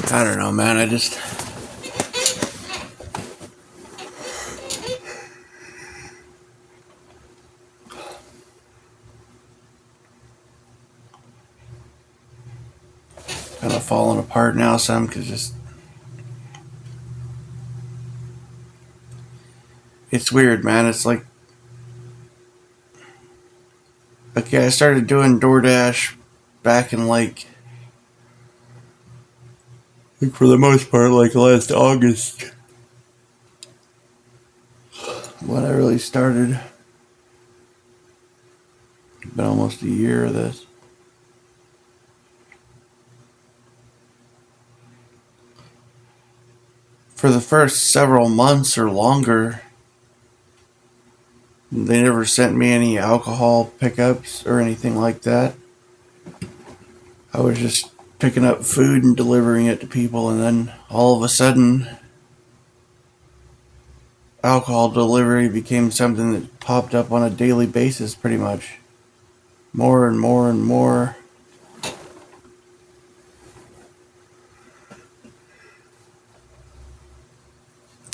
I don't know, man. I just kind of falling apart now some because just it's weird, man. It's like, okay, I started doing DoorDash back in like for the most part, like last August when I really started. It's been almost a year of this. For the first several months or longer, they never sent me any alcohol pickups or anything like that. I was just picking up food and delivering it to people, and then all of a sudden, alcohol delivery became something that popped up on a daily basis pretty much. More and more and more.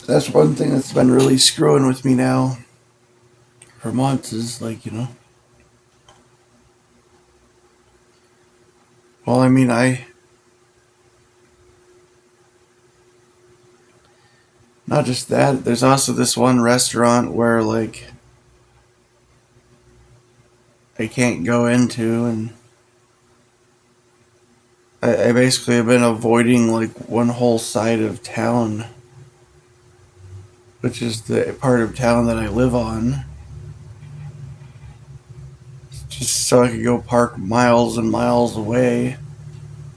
That's one thing that's been really screwing with me now for months is like, well, I mean, not just that, there's also this one restaurant where like I can't go into, and I basically have been avoiding like one whole side of town, which is the part of town that I live on, just so I could go park miles and miles away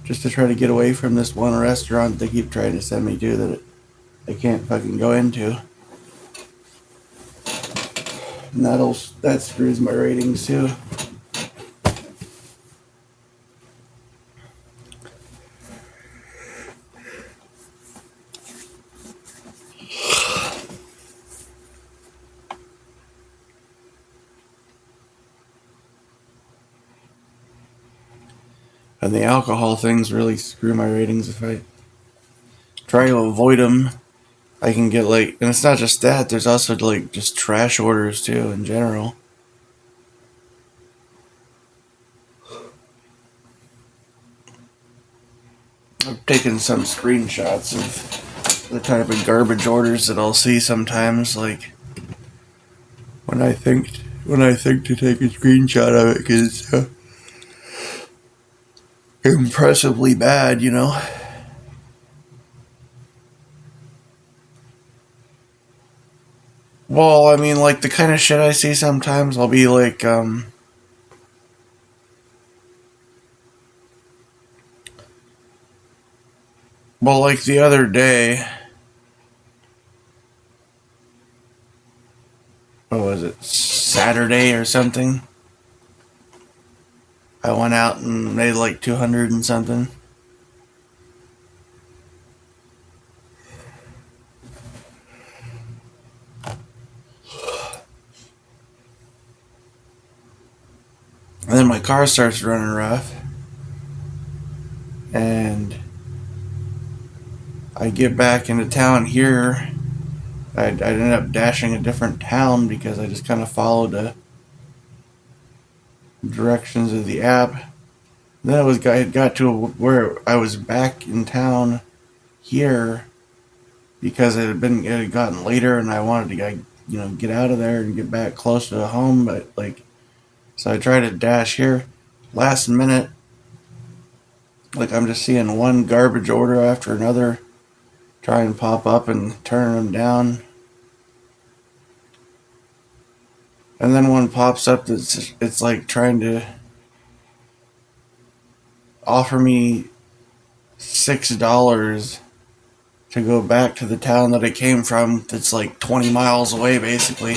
just to try to get away from this one restaurant they keep trying to send me to that I can't fucking go into. And that screws my ratings too. And the alcohol things really screw my ratings. If I try to avoid them, I can get like, and it's not just that, there's also like just trash orders too in general. I've taken some screenshots of the type of garbage orders that I'll see sometimes, like when I think to take a screenshot of it because it's impressively bad. Well, I mean, like the kind of shit I see sometimes, I'll be like, well, like the other day, what was it, Saturday or something? I went out and made like 200 and something. And then my car starts running rough. And I get back into town here. I ended up dashing a different town because I just kind of followed the directions of the app. Then it got to where I was back in town here because it had gotten later and I wanted to get out of there and get back close to home. But like, so I tried to dash here. Last minute, like I'm just seeing one garbage order after another try and pop up and turn them down. And then one pops up it's like trying to offer me $6 to go back to the town that I came from that's like 20 miles away basically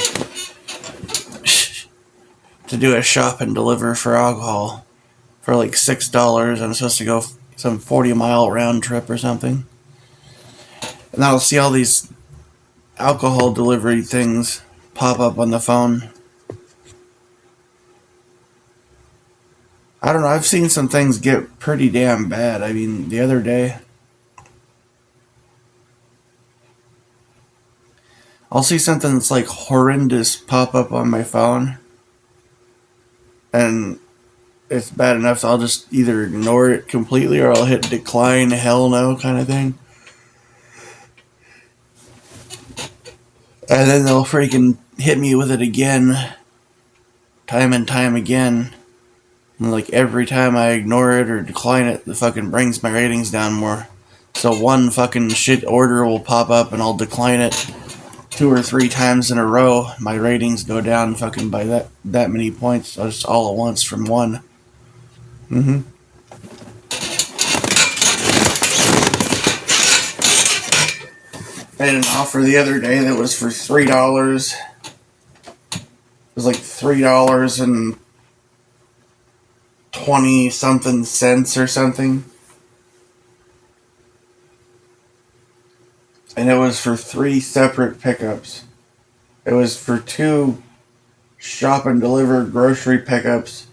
to do a shop and deliver for alcohol for like $6. I'm supposed to go some 40-mile round trip or something. And I'll see all these alcohol delivery things pop up on the phone. I don't know, I've seen some things get pretty damn bad. I mean, the other day I'll see something that's like horrendous pop up on my phone, and it's bad enough, so I'll just either ignore it completely or I'll hit decline, hell no kind of thing. And then they'll freaking hit me with it again, time and time again. And like every time I ignore it or decline it, the fucking brings my ratings down more. So one fucking shit order will pop up and I'll decline it 2 or 3 times in a row. My ratings go down fucking by that many points, just all at once from one. Mm-hmm. I had an offer the other day that was for $3. It was like $3.20 something cents or something. And it was for 3 separate pickups. It was for 2 shop and deliver grocery pickups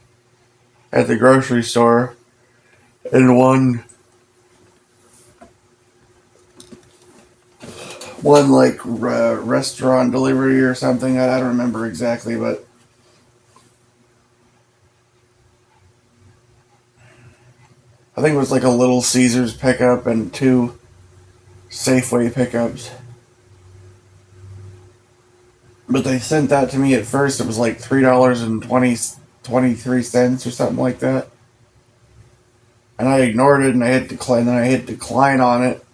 at the grocery store, and one like restaurant delivery or something. I don't remember exactly, but I think it was like a Little Caesars pickup and 2 Safeway pickups. But they sent that to me at first. It was like $3.23 or something like that. And I ignored it and I hit decline. Then I hit decline on it.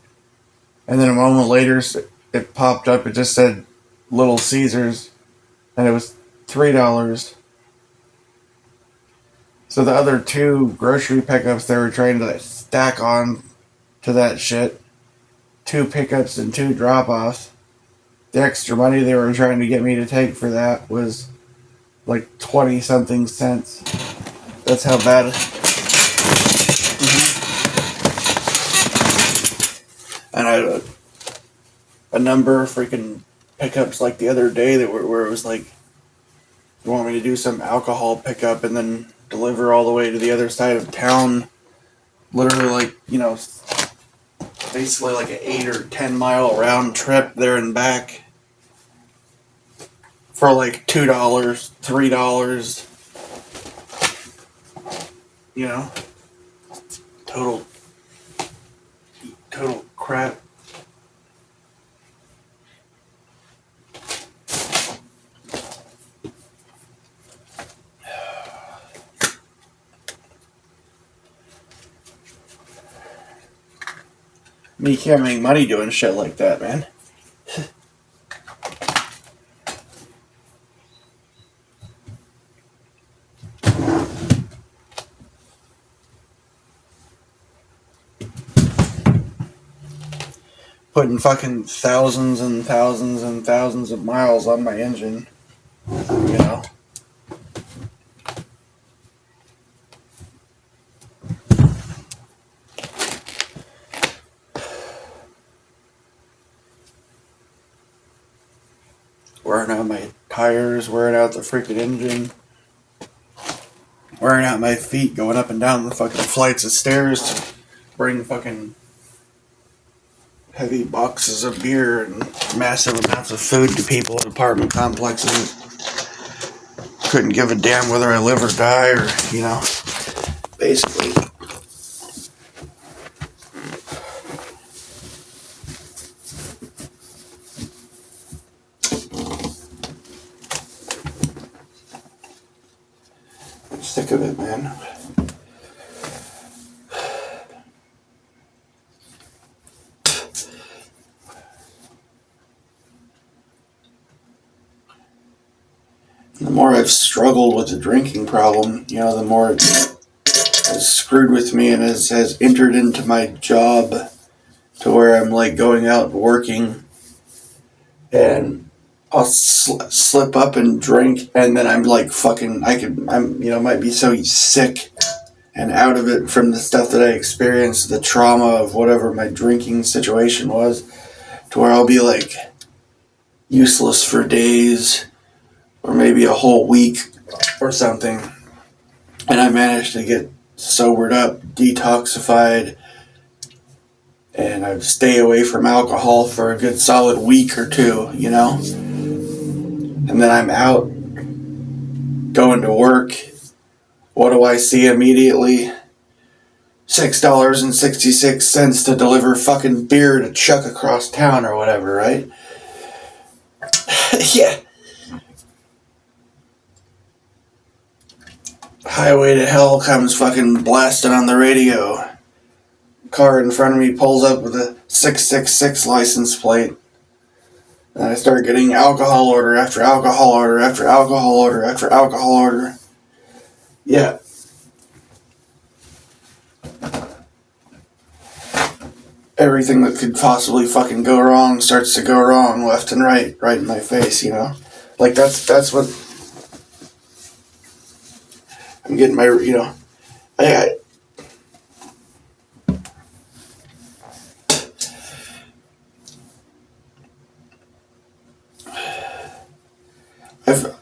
And then a moment later, it popped up. It just said Little Caesars. And it was $3. So the other 2 grocery pickups they were trying to stack on to that shit. 2 pickups and 2 drop-offs. The extra money they were trying to get me to take for that was like 20 something cents. That's how bad. Mm-hmm. And I had a number of freaking pickups like the other day that where it was like, you want me to do some alcohol pickup and then deliver all the way to the other side of town. Literally like, basically like an 8 or 10 mile round trip there and back for like $2, $3. Total crap. I mean, you can't make money doing shit like that, man. Putting fucking thousands and thousands and thousands of miles on my engine, you know. Wearing out my tires, wearing out the freaking engine, wearing out my feet going up and down the fucking flights of stairs to bring fucking heavy boxes of beer and massive amounts of food to people in apartment complexes. Couldn't give a damn whether I live or die, or, basically. I'm sick of it, man. The more I've struggled with the drinking problem, the more it has screwed with me and has entered into my job to where I'm like going out and working and I'll slip up and drink, and then I'm like fucking, might be so sick and out of it from the stuff that I experienced, the trauma of whatever my drinking situation was, to where I'll be like useless for days or maybe a whole week or something. And I managed to get sobered up, detoxified, and I'd stay away from alcohol for a good solid week or two, and then I'm out going to work. What do I see immediately? $6.66 to deliver fucking beer to Chuck across town or whatever, right? Yeah. Highway to Hell comes fucking blasting on the radio. Car in front of me pulls up with a 666 license plate. And I start getting alcohol order after alcohol order after alcohol order after alcohol order. Yeah. Everything that could possibly fucking go wrong starts to go wrong left and right in my face, Like that's what I'm getting my, I I've a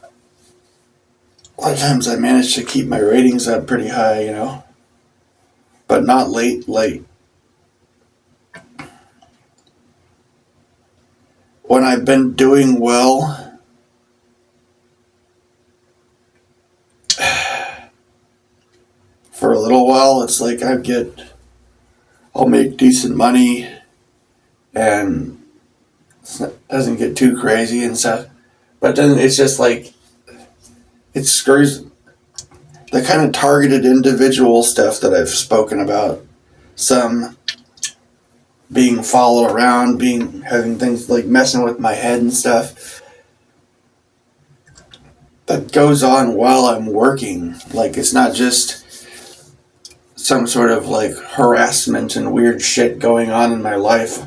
lot of times I manage to keep my ratings up pretty high, but not late. When I've been doing well, for a little while, it's like I'll make decent money, and it doesn't get too crazy and stuff. But then it's just like, it screws the kind of targeted individual stuff that I've spoken about. Some being followed around, having things like messing with my head and stuff. That goes on while I'm working. Like, it's not just some sort of like harassment and weird shit going on in my life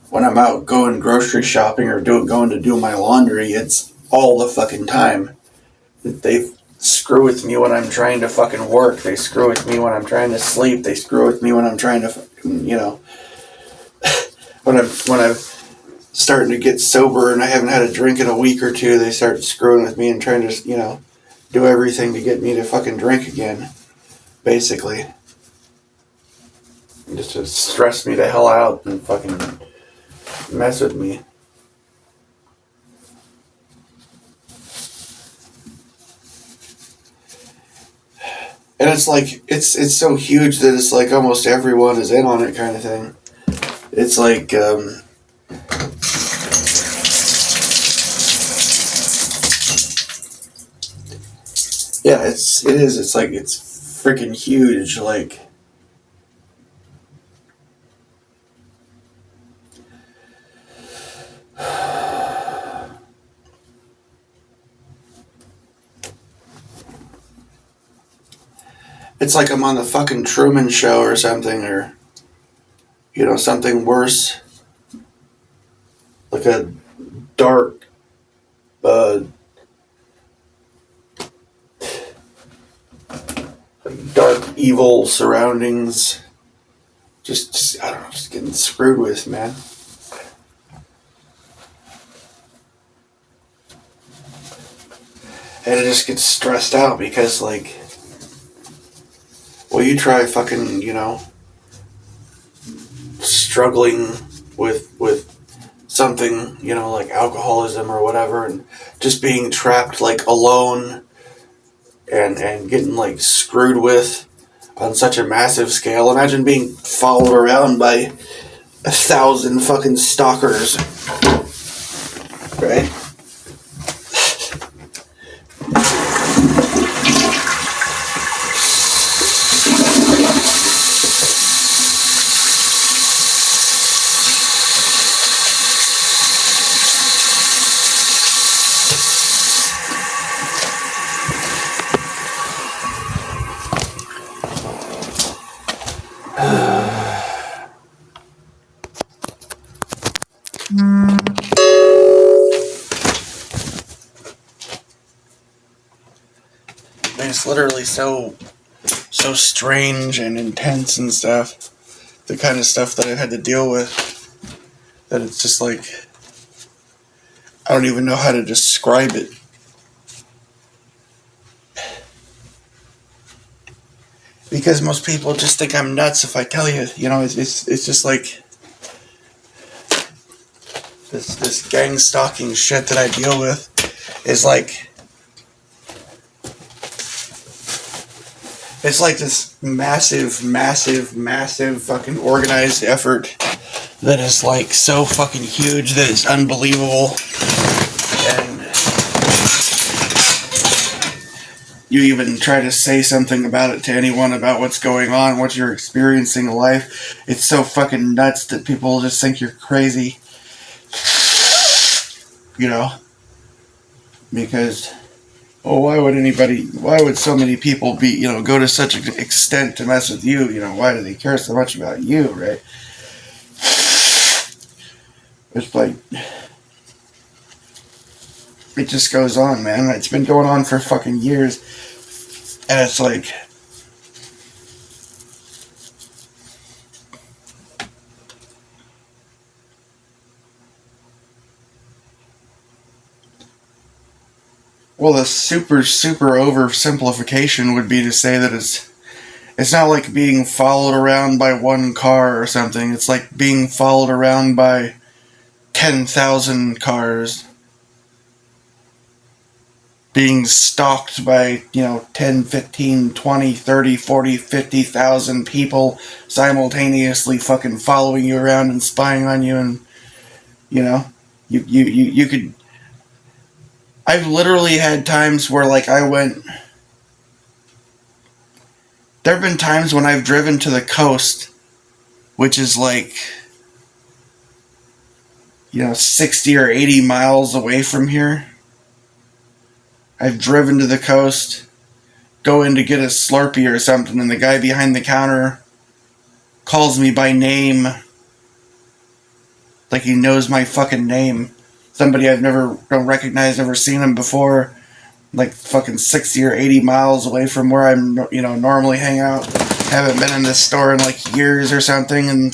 when I'm out going grocery shopping or going to do my laundry. It's all the fucking time. They screw with me when I'm trying to fucking work. They screw with me when I'm trying to sleep. They screw with me when I'm trying to fucking, when I'm starting to get sober and I haven't had a drink in a week or two, they start screwing with me and trying to, do everything to get me to fucking drink again, basically. Just to stress me the hell out and fucking mess with me. And it's like, it's so huge that it's like almost everyone is in on it kind of thing. It's like, yeah, it's like, it's freaking huge, like, it's like I'm on the fucking Truman Show or something, or, something worse. Like a dark, evil surroundings. Just, I don't know, just getting screwed with, man. And it just gets stressed out because, like, well, you try fucking, struggling with something, like alcoholism or whatever, and just being trapped, like, alone and getting, like, screwed with on such a massive scale. Imagine being followed around by 1,000 fucking stalkers, right? It's literally so strange and intense and stuff. The kind of stuff that I've had to deal with, that it's just like, I don't even know how to describe it. Because most people just think I'm nuts if I tell you. It's just like, this gang stalking shit that I deal with is like, it's like this massive fucking organized effort that is like so fucking huge that it's unbelievable. And you even try to say something about it to anyone about what's going on, what you're experiencing in life, it's so fucking nuts that people just think you're crazy. You know? Because, why would so many people be, go to such an extent to mess with you? Why do they care so much about you, right? It's like, it just goes on, man. It's been going on for fucking years. And it's like, well, the super oversimplification would be to say that it's not like being followed around by one car or something. It's like being followed around by 10,000 cars. Being stalked by, 10, 15, 20, 30, 40, 50,000 people simultaneously fucking following you around and spying on you, and, you could... I've literally had times where, like, there have been times when I've driven to the coast, which is like, 60 or 80 miles away from here. I've driven to the coast, go in to get a Slurpee or something, and the guy behind the counter calls me by name, like he knows my fucking name. Somebody I've don't recognize, never seen him before, like fucking 60 or 80 miles away from where I'm, normally hang out. Haven't been in this store in like years or something, and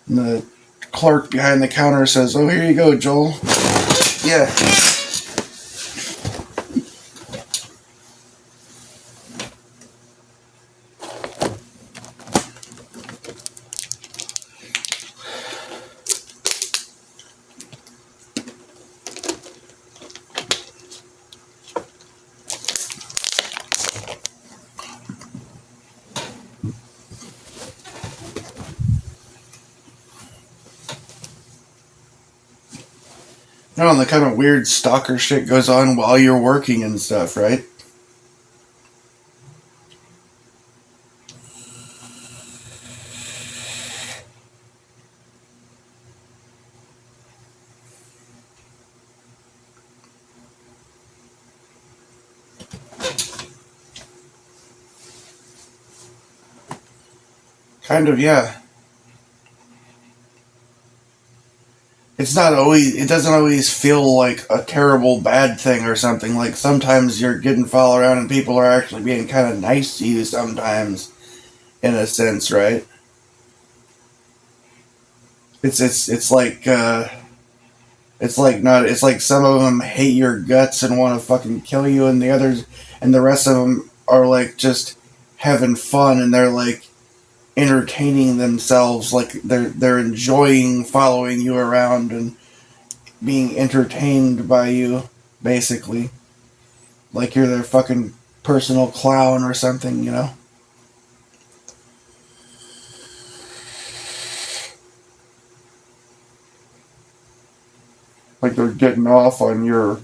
the clerk behind the counter says, "Oh, here you go, Joel." Yeah. No, and the kind of weird stalker shit goes on while you're working and stuff, right? Kind of, yeah. It doesn't always feel like a terrible bad thing or something. Like sometimes you're getting followed around and people are actually being kind of nice to you sometimes, in a sense, right? It's like, it's like some of them hate your guts and want to fucking kill you, and the rest of them are like just having fun, and they're like entertaining themselves, like they're enjoying following you around and being entertained by you, basically. Like you're their fucking personal clown or something. Like they're getting off on you're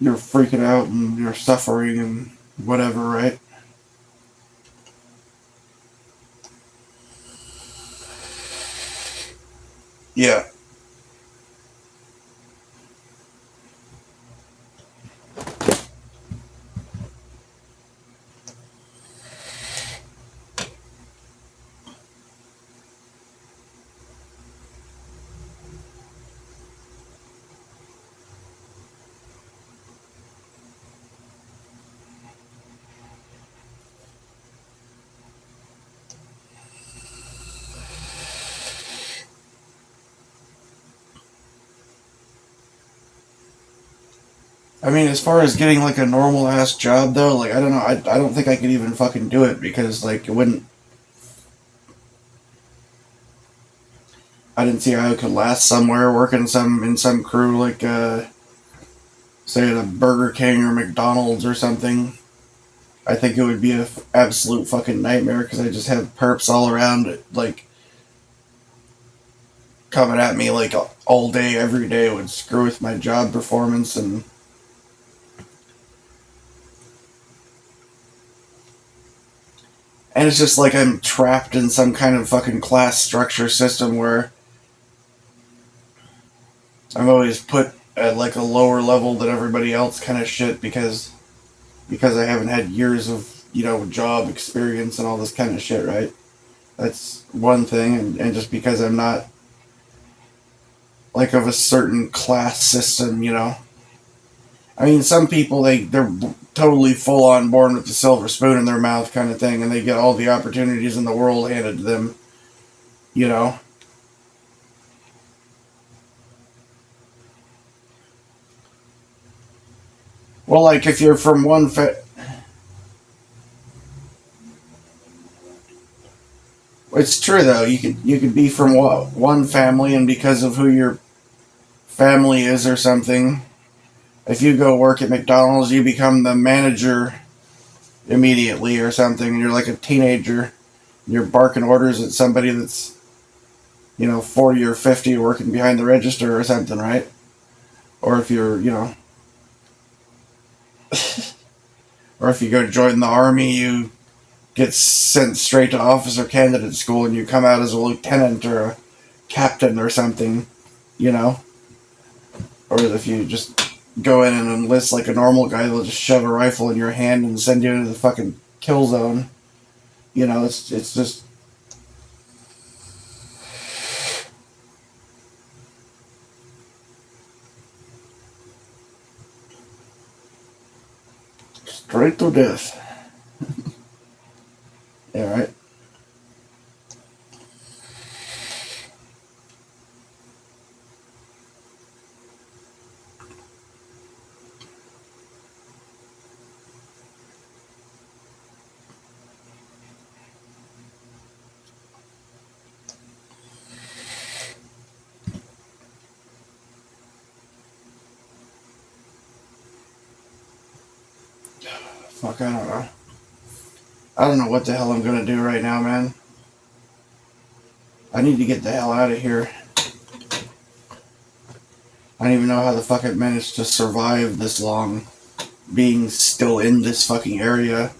freaking out and you're suffering and whatever, right? Yeah. I mean, as far as getting like a normal ass job though, like I don't know, I don't think I could even fucking do it because like it wouldn't. I didn't see how I could last somewhere working in some crew like say at a Burger King or McDonald's or something. I think it would be an absolute fucking nightmare because I just have perps all around, like coming at me like all day, every day. It would screw with my job performance, and it's just like I'm trapped in some kind of fucking class structure system where I'm always put at like a lower level than everybody else kind of shit because I haven't had years of job experience and all this kind of shit, right? That's one thing, and just because I'm not like of a certain class system. I mean, some people they're totally full on born with the silver spoon in their mouth kind of thing, and they get all the opportunities in the world handed to them. You know. Well, like if you're from it's true though. You could be from one family, and because of who your family is or something, if you go work at McDonald's, you become the manager immediately or something, and you're like a teenager. And you're barking orders at somebody that's 40 or 50 working behind the register or something, right? Or if you're or if you go join the army, you get sent straight to officer candidate school and you come out as a lieutenant or a captain or something, you know? Or if you just go in and enlist like a normal guy, they'll just shove a rifle in your hand and send you into the fucking kill zone. It's just straight to death. Yeah, right. Fuck, I don't know. I don't know what the hell I'm gonna do right now, man. I need to get the hell out of here. I don't even know how the fuck I managed to survive this long being still in this fucking area.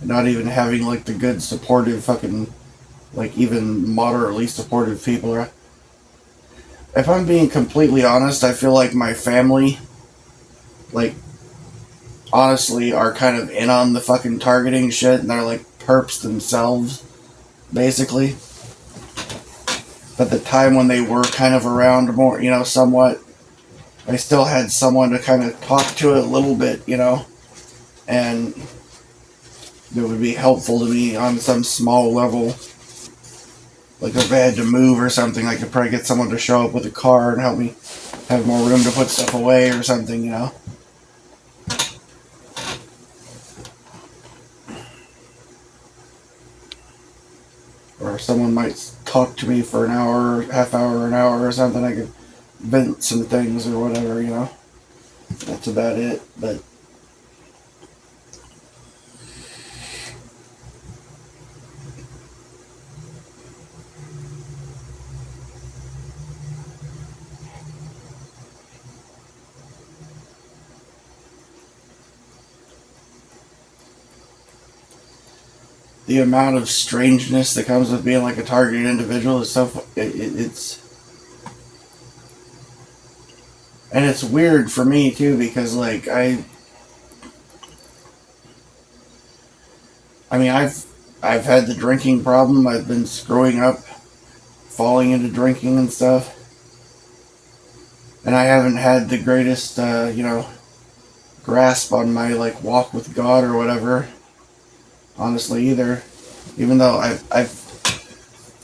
Not even having like the good supportive fucking like even moderately supportive people. If I'm being completely honest, I feel like my family, like, honestly, are kind of in on the fucking targeting shit, and they're like perps themselves, basically. But the time when they were kind of around more, somewhat, I still had someone to kind of talk to it a little bit, and that would be helpful to me on some small level. Like if I had to move or something, I could probably get someone to show up with a car and help me have more room to put stuff away or something. Or someone might talk to me for an hour, half hour, an hour or something. I could vent some things or whatever. That's about it. But the amount of strangeness that comes with being like a targeted individual is so it's and it's weird for me too because like I mean I've had the drinking problem. I've been screwing up, falling into drinking and stuff, and I haven't had the greatest grasp on my like walk with God or whatever. Honestly, either, even though I've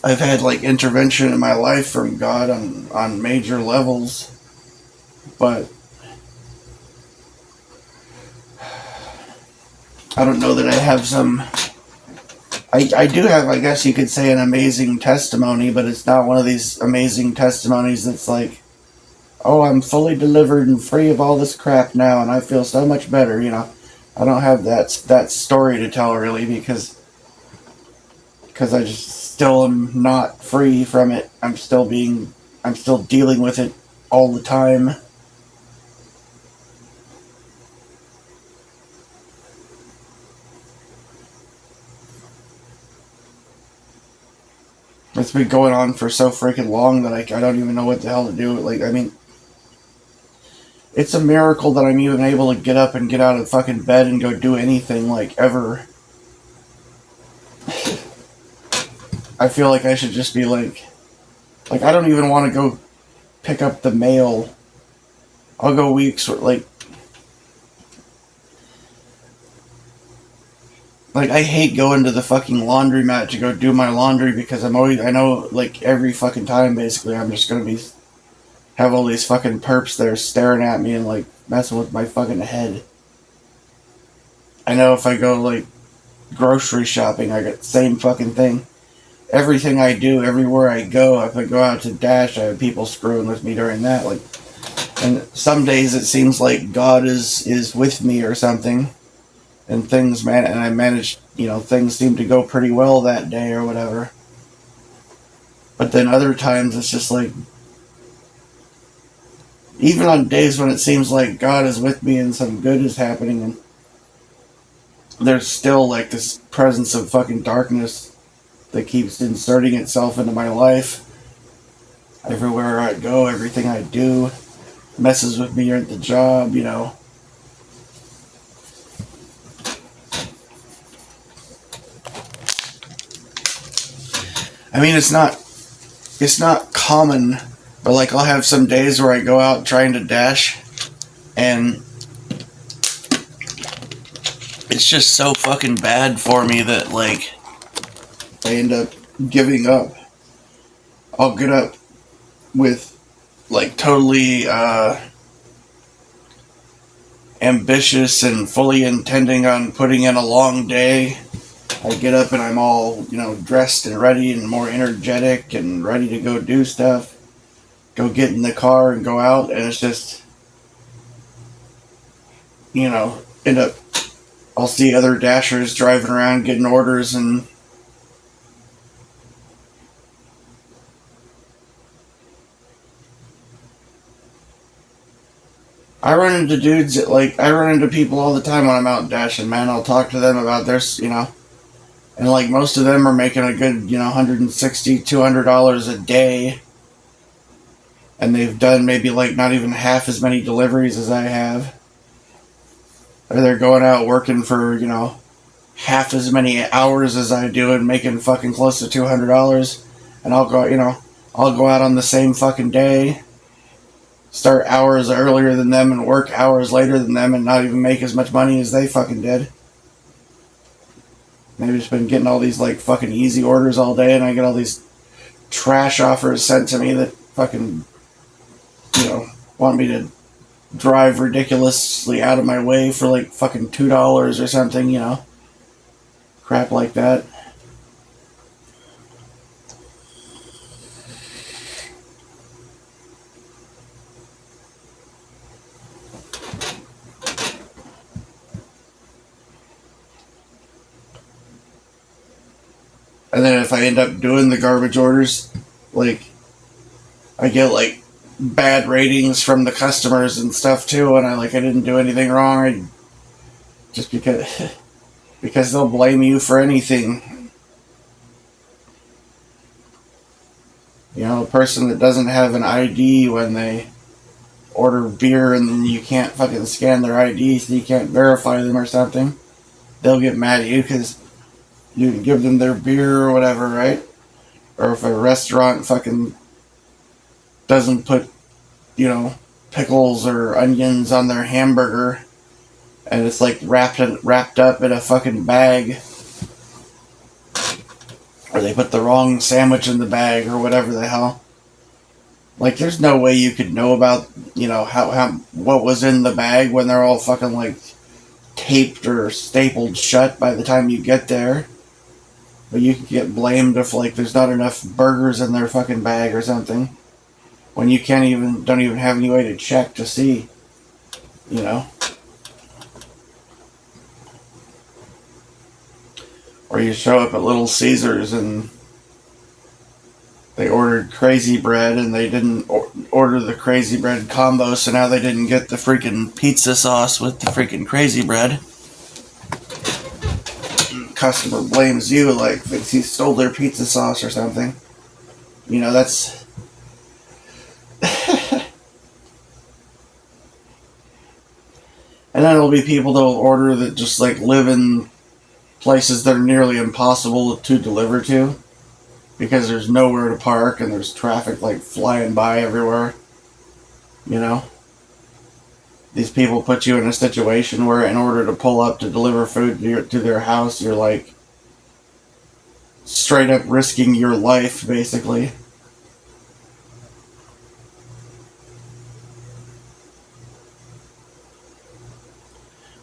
had like intervention in my life from God on major levels, but I don't know that I have some. I do have, I guess you could say, an amazing testimony, but it's not one of these amazing testimonies that's like, oh, I'm fully delivered and free of all this crap now, and I feel so much better. I don't have that story to tell really because I just still am not free from it. I'm still dealing with it all the time. It's been going on for so freaking long that I don't even know what the hell to do. Like, I mean, it's a miracle that I'm even able to get up and get out of fucking bed and go do anything, like, ever. I feel like I should just be like, I don't even want to go pick up the mail. I'll go weeks, like, I hate going to the fucking laundromat to go do my laundry because I know, like, every fucking time, basically, I'm just gonna have all these fucking perps there staring at me and, like, messing with my fucking head. I know if I go, like, grocery shopping, I get the same fucking thing. Everything I do, everywhere I go, if I go out to Dash, I have people screwing with me during that, like, and some days it seems like God is with me or something. And I managed, things seem to go pretty well that day or whatever. But then other times it's just like, even on days when it seems like God is with me and some good is happening, and there's still like this presence of fucking darkness that keeps inserting itself into my life. Everywhere I go, everything I do messes with me at the job. I mean, it's not common, but like I'll have some days where I go out trying to Dash, and it's just so fucking bad for me that like I end up giving up. I'll get up with like totally ambitious and fully intending on putting in a long day. I get up and I'm all, dressed and ready and more energetic and ready to go do stuff. Go get in the car and go out, and it's just, end up, I'll see other Dashers driving around getting orders, and I run into dudes I run into people all the time when I'm out dashing, man. I'll talk to them about and like most of them are making a good, $160, $200 a day. And they've done maybe like not even half as many deliveries as I have. Or they're going out working for, half as many hours as I do and making fucking close to $200. And I'll go out on the same fucking day, start hours earlier than them and work hours later than them and not even make as much money as they fucking did. They've just been getting all these like fucking easy orders all day, and I get all these trash offers sent to me that fucking, want me to drive ridiculously out of my way for like fucking $2 or something, crap like that. And then if I end up doing the garbage orders, like, I get, like, bad ratings from the customers and stuff, too, and I didn't do anything wrong. Just because they'll blame you for anything. A person that doesn't have an ID when they order beer and then you can't fucking scan their ID so you can't verify them or something, they'll get mad at you because you can give them their beer or whatever, right? Or if a restaurant fucking doesn't put, pickles or onions on their hamburger, and it's like wrapped up in a fucking bag, or they put the wrong sandwich in the bag or whatever the hell. Like, there's no way you could know about, how what was in the bag when they're all fucking like taped or stapled shut by the time you get there. But you can get blamed if like there's not enough burgers in their fucking bag or something. When you don't even have any way to check to see, you know. Or you show up at Little Caesars and they ordered crazy bread and they didn't order the crazy bread combo, so now they didn't get the freaking pizza sauce with the freaking crazy bread. Customer blames you like thinks he stole their pizza sauce or something. You know, that's and then there'll be people that'll order that just like live in places that are nearly impossible to deliver to because there's nowhere to park and there's traffic like flying by everywhere. You know? These people put you in a situation where in order to pull up to deliver food to their house, you're like straight up risking your life, basically.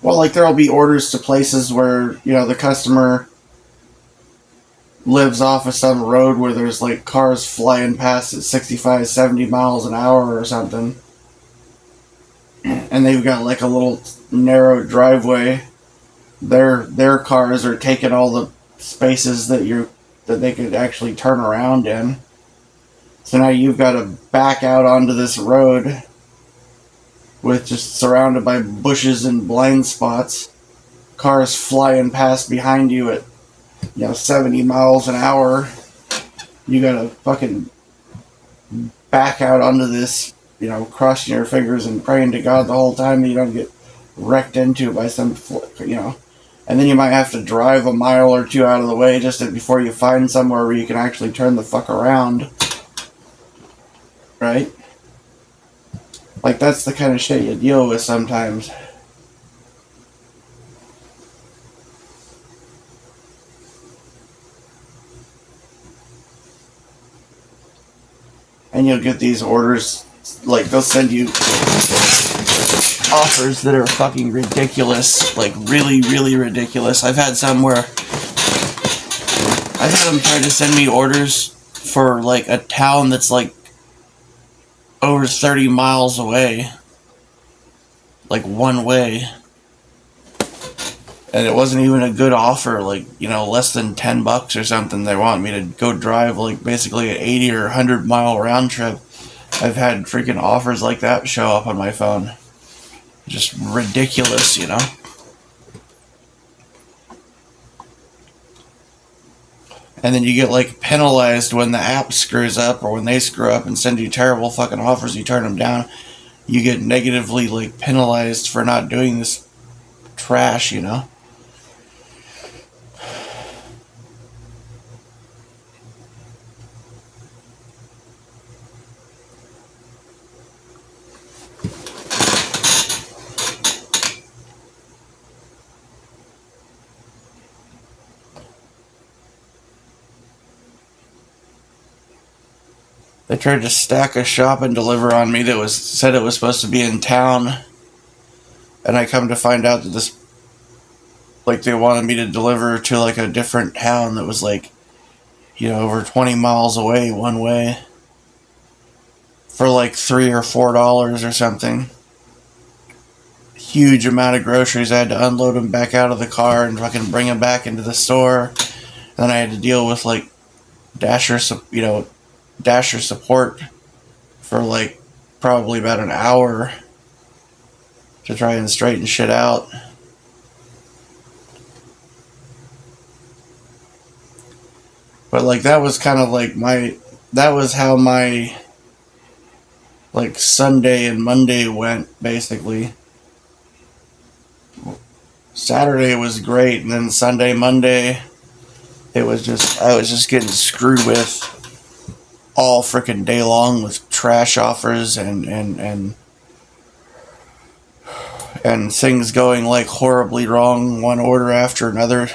Well, like there'll be orders to places where, you know, the customer lives off of some road where there's like cars flying past at 65, 70 miles an hour or something. And they've got like a little narrow driveway. Their cars are taking all the spaces that they could actually turn around in. So now you've got to back out onto this road with just surrounded by bushes and blind spots. Cars flying past behind you at 70 miles an hour. You gotta fucking back out onto this, crossing your fingers and praying to God the whole time that you don't get wrecked into by some, and then you might have to drive a mile or two out of the way before you find somewhere where you can actually turn the fuck around. Right? Like, that's the kind of shit you deal with sometimes. And you'll get these orders, like, they'll send you offers that are fucking ridiculous. Like, really, really ridiculous. I've had some where I've had them try to send me orders for, like, a town that's, like, over 30 miles away. Like, one way. And it wasn't even a good offer, like, less than $10 or something. They want me to go drive, like, basically an 80 or 100 mile round trip. I've had freaking offers like that show up on my phone. Just ridiculous, And then you get, like, penalized when the app screws up or when they screw up and send you terrible fucking offers, you turn them down. You get negatively, like, penalized for not doing this trash, They tried to stack a shop and deliver on me that said it was supposed to be in town. And I come to find out that they wanted me to deliver to, like, a different town that was, like, over 20 miles away one way. For, like, $3 or $4 or something. Huge amount of groceries. I had to unload them back out of the car and fucking bring them back into the store. And then I had to deal with, like, Dasher support for, like, probably about an hour to try and straighten shit out. But, like, that was kind of like that was how my, like, Sunday and Monday went, basically. Saturday was great, and then Sunday, Monday, I was just getting screwed with all freaking day long with trash offers and things going, like, horribly wrong, one order after another,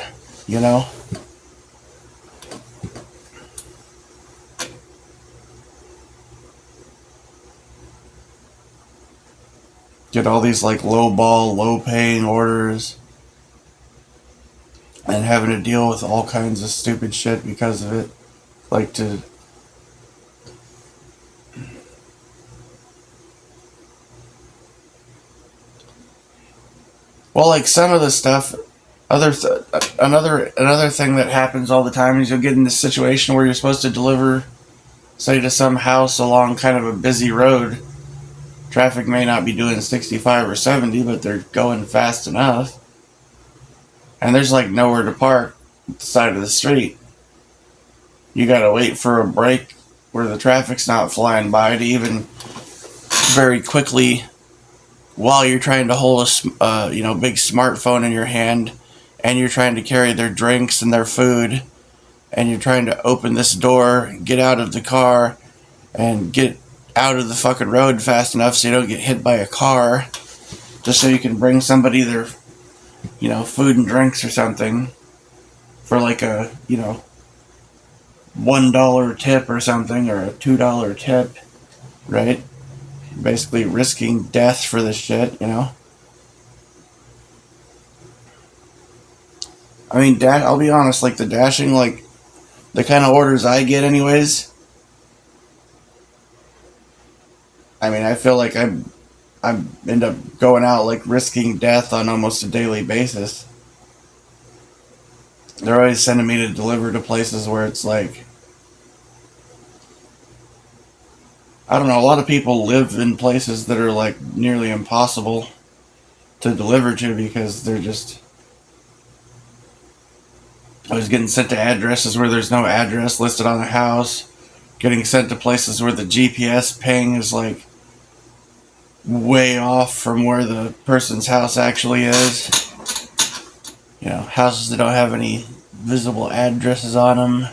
Get all these, like, low-paying orders. And and having to deal with all kinds of stupid shit because of it. Like to well, like some of the stuff. Another thing that happens all the time is you'll get in this situation where you're supposed to deliver, say, to some house along kind of a busy road. Traffic may not be doing 65 or 70, but they're going fast enough. And there's like nowhere to park at the side of the street. You gotta wait for a break where the traffic's not flying by to even very quickly, while you're trying to hold a big smartphone in your hand, and you're trying to carry their drinks and their food, and you're trying to open this door, get out of the car, and get out of the fucking road fast enough so you don't get hit by a car, just so you can bring somebody their, food and drinks or something for like a, $1 tip or something, or a $2 tip, right? Basically risking death for this shit, I mean, I'll be honest, like the dashing, like the kind of orders I get anyways, I mean, I feel like I end up going out like risking death on almost a daily basis. They're always sending me to deliver to places where it's like, I don't know, a lot of people live in places that are like nearly impossible to deliver to because they're just, I was getting sent to addresses where there's no address listed on the house, getting sent to places where the GPS ping is like way off from where the person's house actually is. Houses that don't have any visible addresses on them.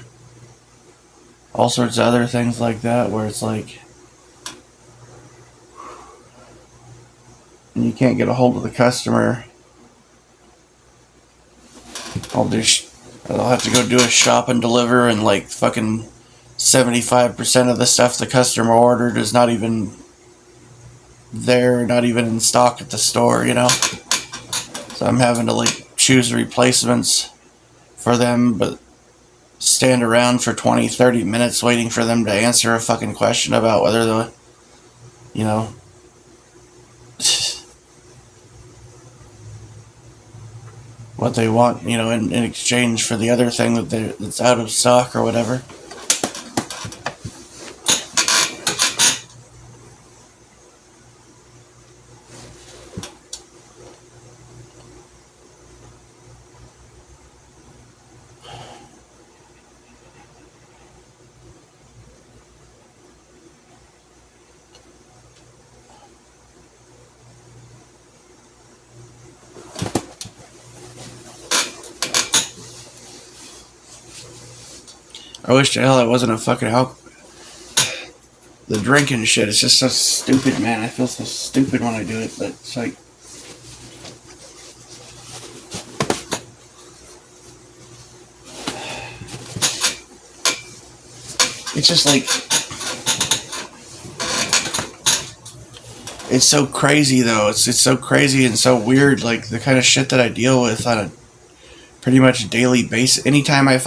All sorts of other things like that where it's like, and you can't get a hold of the customer. I'll have to go do a shop and deliver, and like fucking 75% of the stuff the customer ordered is not even there, not even in stock at the store, So I'm having to like choose replacements for them, but stand around for 20-30 minutes waiting for them to answer a fucking question about whether what they want, in exchange for the other thing that's out of stock or whatever. I wish to hell I wasn't a fucking the drinking shit is just so stupid, man. I feel so stupid when I do it, but it's like, it's just like, it's so crazy though. It's so crazy and so weird, like the kind of shit that I deal with on a pretty much daily basis. Anytime I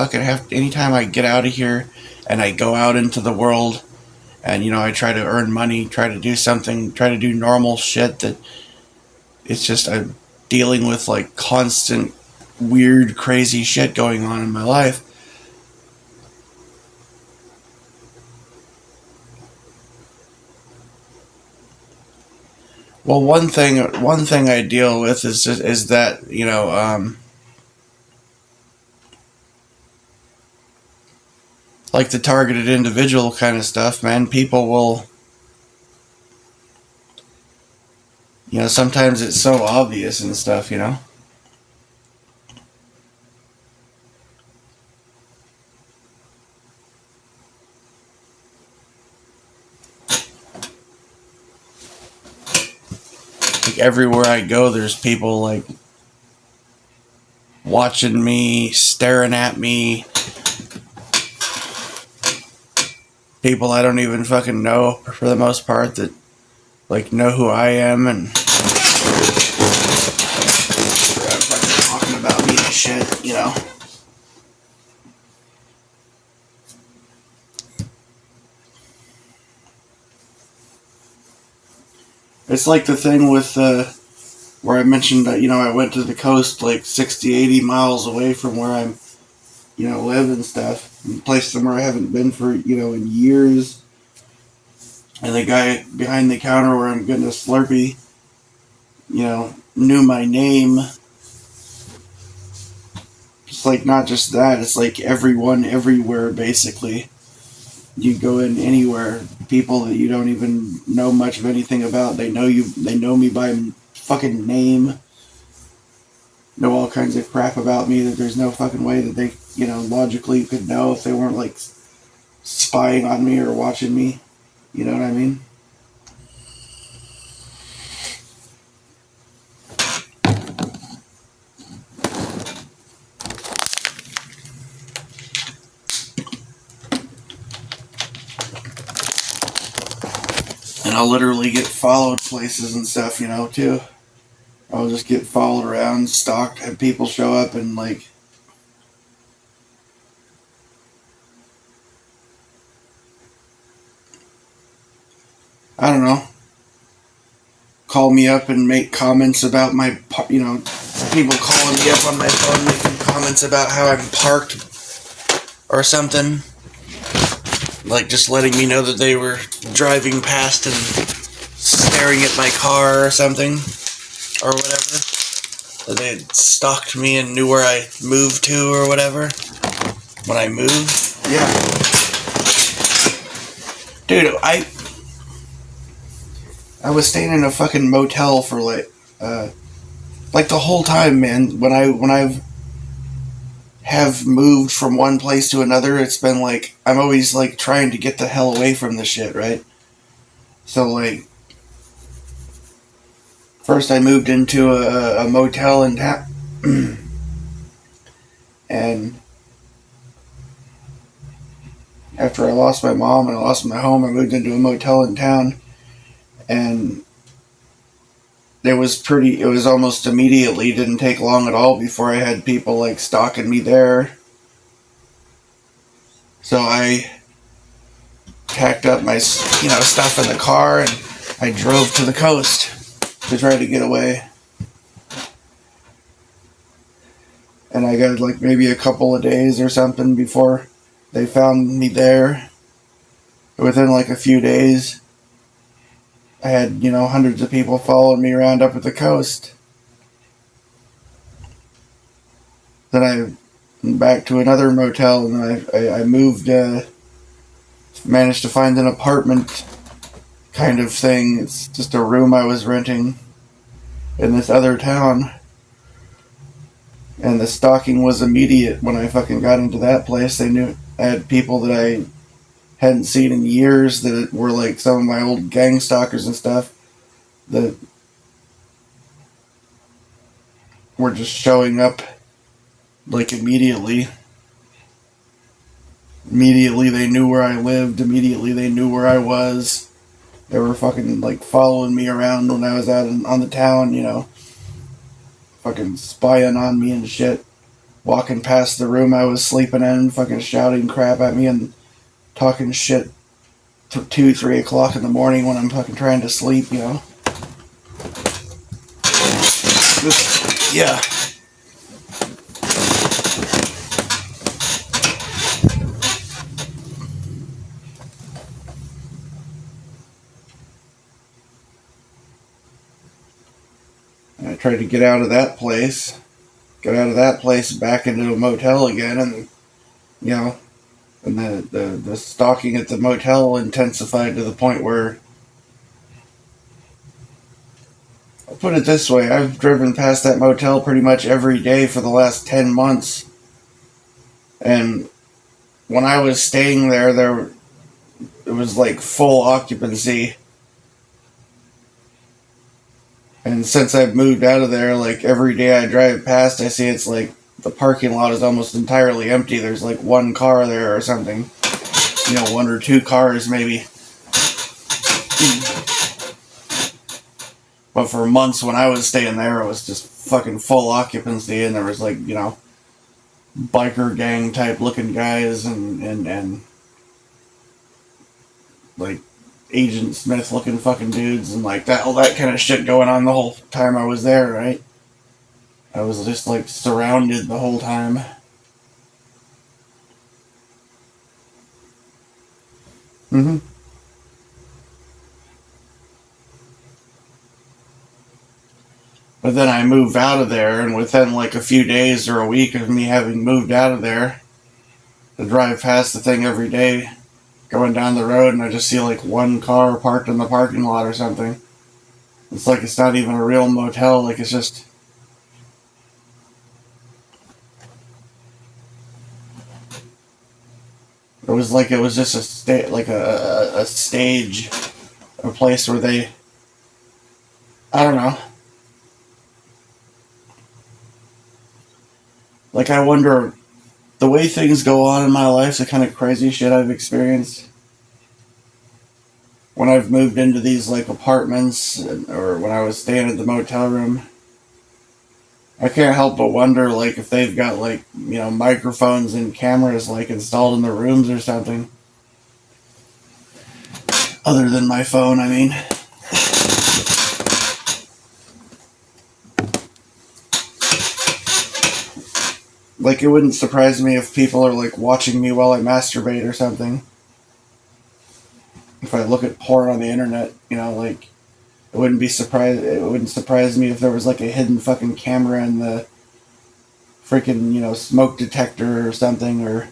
get out of here and I go out into the world and, I try to earn money, try to do something, try to do normal shit, that it's just, I'm dealing with like constant weird, crazy shit going on in my life. Well, one thing I deal with is that, like the targeted individual kind of stuff, man, people will, sometimes it's so obvious and stuff, Like everywhere I go, there's people like watching me, staring at me. People I don't even fucking know, for the most part, that like know who I am and fucking talking about me and shit, you know. It's like the thing with where I mentioned that, I went to the coast like 60, 80 miles away from where I'm, live and stuff. And place somewhere I haven't been for, in years. And the guy behind the counter where I'm getting a Slurpee, knew my name. It's like not just that, it's like everyone everywhere basically. You go in anywhere, people that you don't even know much of anything about, they know me by fucking name, know all kinds of crap about me that there's no fucking way that they, logically could know if they weren't like spying on me or watching me. You know what I mean? And I'll literally get followed places and stuff, too. I'll just get followed around, stalked, have people show up and like, I don't know, call me up and make comments about my, people calling me up on my phone making comments about how I'm parked or something. Like just letting me know that they were driving past and staring at my car or something, or whatever. That they had stalked me and knew where I moved to or whatever. When I moved. Yeah. Dude, I was staying in a fucking motel for like the whole time, man. When I've have moved from one place to another, it's been like, I'm always like trying to get the hell away from this shit, right? So like, first I moved into a motel in town, and after I lost my mom and I lost my home, I moved into a motel in town, and it was almost immediately, didn't take long at all before I had people like stalking me there. So I packed up my, stuff in the car and I drove to the coast to try to get away. And I got like maybe a couple of days or something before they found me there. Within like a few days, I had, hundreds of people following me around up at the coast. Then I back to another motel, and I moved, managed to find an apartment kind of thing. It's just a room I was renting in this other town. And the stalking was immediate when I fucking got into that place. They knew I had people that I hadn't seen in years that were like some of my old gang stalkers and stuff that were just showing up like immediately. Immediately they knew where I lived. Immediately they knew where I was. They were fucking like following me around when I was out on the town, fucking spying on me and shit. Walking past the room I was sleeping in, fucking shouting crap at me and talking shit to 2, 3 o'clock in the morning when I'm fucking trying to sleep, Yeah. And I tried to get out of that place. Back into a motel again, and, and the stalking at the motel intensified to the point where, I'll put it this way, I've driven past that motel pretty much every day for the last 10 months. And when I was staying there it was like full occupancy. And since I've moved out of there, like every day I drive past, I see it's like the parking lot is almost entirely empty. There's like one car there or something. 1 or 2 cars maybe. But for months when I was staying there, it was just fucking full occupancy, and there was like, biker gang type looking guys and like Agent Smith looking fucking dudes and like that all that kind of shit going on the whole time I was there, right? I was just like surrounded the whole time. Mm-hmm. But then I moved out of there, and within like a few days or a week of me having moved out of there, to drive past the thing every day, going down the road, and I just see like one car parked in the parking lot or something. It's like it's not even a real motel. Like it's just. It was like it was just like a stage, a place where they. I don't know. Like I wonder, the way things go on in my life, the kind of crazy shit I've experienced when I've moved into these like apartments or when I was staying at the motel room. I can't help but wonder, like, if they've got, like, microphones and cameras, like, installed in the rooms or something. Other than my phone, I mean. Like, it wouldn't surprise me if people are, like, watching me while I masturbate or something. If I look at porn on the internet, like, it wouldn't surprise me if there was, like, a hidden fucking camera in the freaking, smoke detector or something, or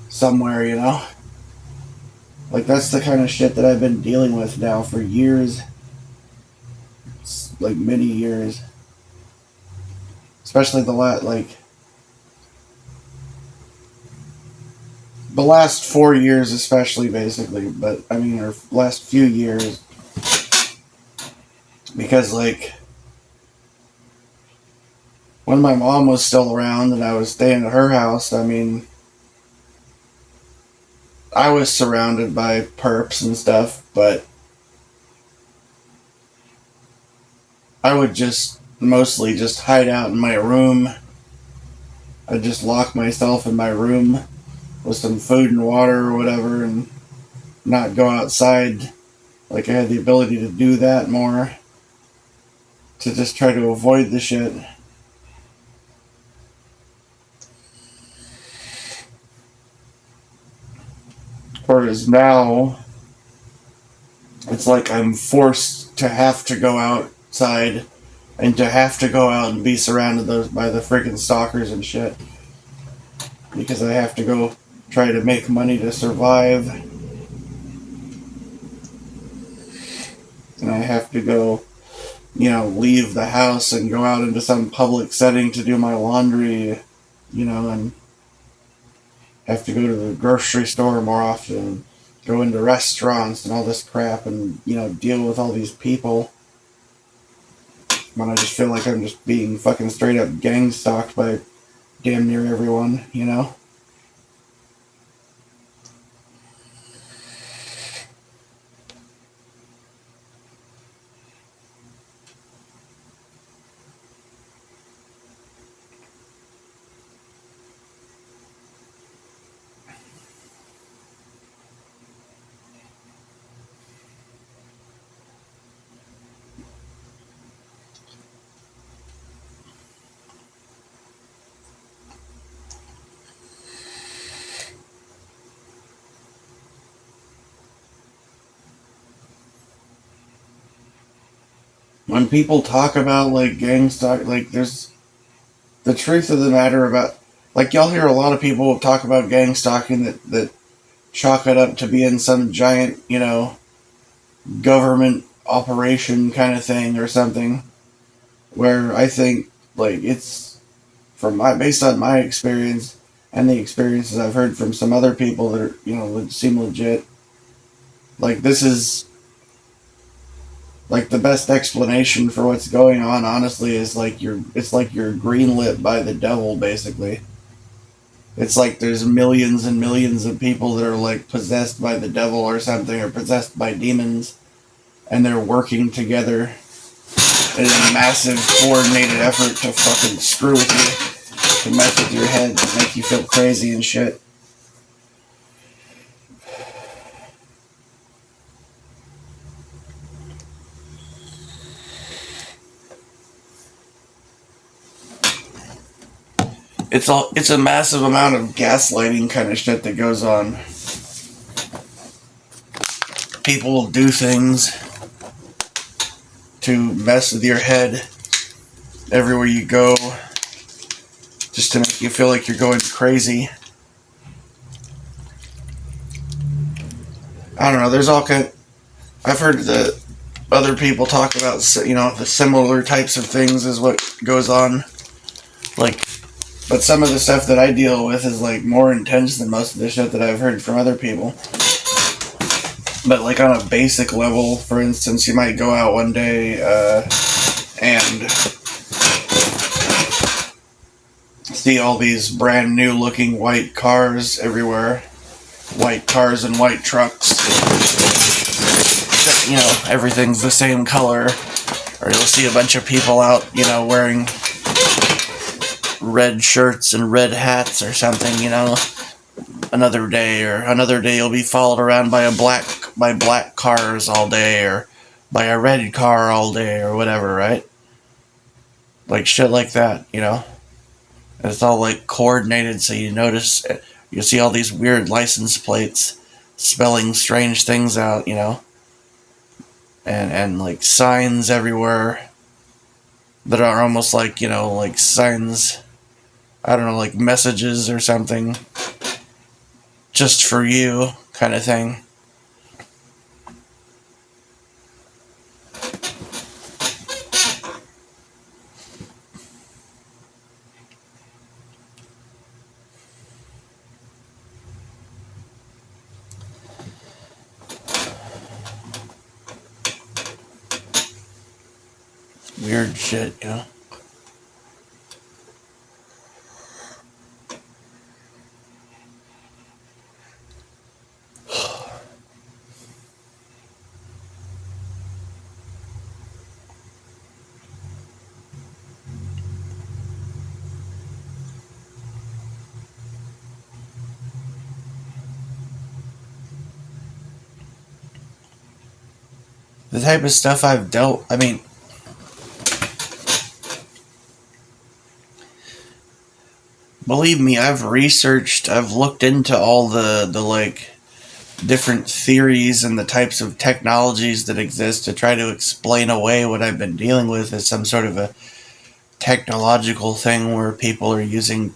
somewhere. Like, that's the kind of shit that I've been dealing with now for years. Like, many years. Especially the last 4 years especially, basically. But, I mean, or last few years. Because, like, when my mom was still around and I was staying at her house, I mean, I was surrounded by perps and stuff, but I would just mostly just hide out in my room. I'd just lock myself in my room with some food and water or whatever and not go outside. Like I had the ability to do that more. To just try to avoid the shit. Whereas now, it's like I'm forced to have to go outside and to have to go out and be surrounded by the freaking stalkers and shit. Because I have to go try to make money to survive. And I have to go, leave the house and go out into some public setting to do my laundry, and have to go to the grocery store more often, go into restaurants and all this crap and, deal with all these people. When I just feel like I'm just being fucking straight up gang stalked by damn near everyone. When people talk about like gang stalk, like there's the truth of the matter about, like y'all hear a lot of people talk about gang stalking that chalk it up to being some giant, government operation kind of thing or something. Where I think like it's based on my experience and the experiences I've heard from some other people that are that seem legit. Like this is like the best explanation for what's going on. Honestly, is like it's like you're greenlit by the devil, basically. It's like there's millions and millions of people that are like possessed by the devil or something, or possessed by demons, and they're working together in a massive coordinated effort to fucking screw with you. to mess with your head, to make you feel crazy and shit. It's a massive amount of gaslighting kind of shit that goes on. People will do things to mess with your head everywhere you go, just to make you feel like you're going crazy. I don't know. There's all kind. I've heard the other people talk about, the similar types of things is what goes on. Like, but some of the stuff that I deal with is like more intense than most of the shit that I've heard from other people. But like on a basic level, for instance, you might go out one day and see all these brand new looking white cars everywhere. White cars and white trucks. Everything's the same color. Or you'll see a bunch of people out, wearing red shirts and red hats or something, Another day you'll be followed around by black cars all day, or by a red car all day, or whatever, right? Like shit like that, And it's all like coordinated, so you see all these weird license plates spelling strange things out, and like signs everywhere that are almost like, like signs, I don't know, like messages or something, just for you kind of thing. Weird shit, The type of stuff believe me, I've looked into all the like different theories and the types of technologies that exist to try to explain away what I've been dealing with as some sort of a technological thing where people are using,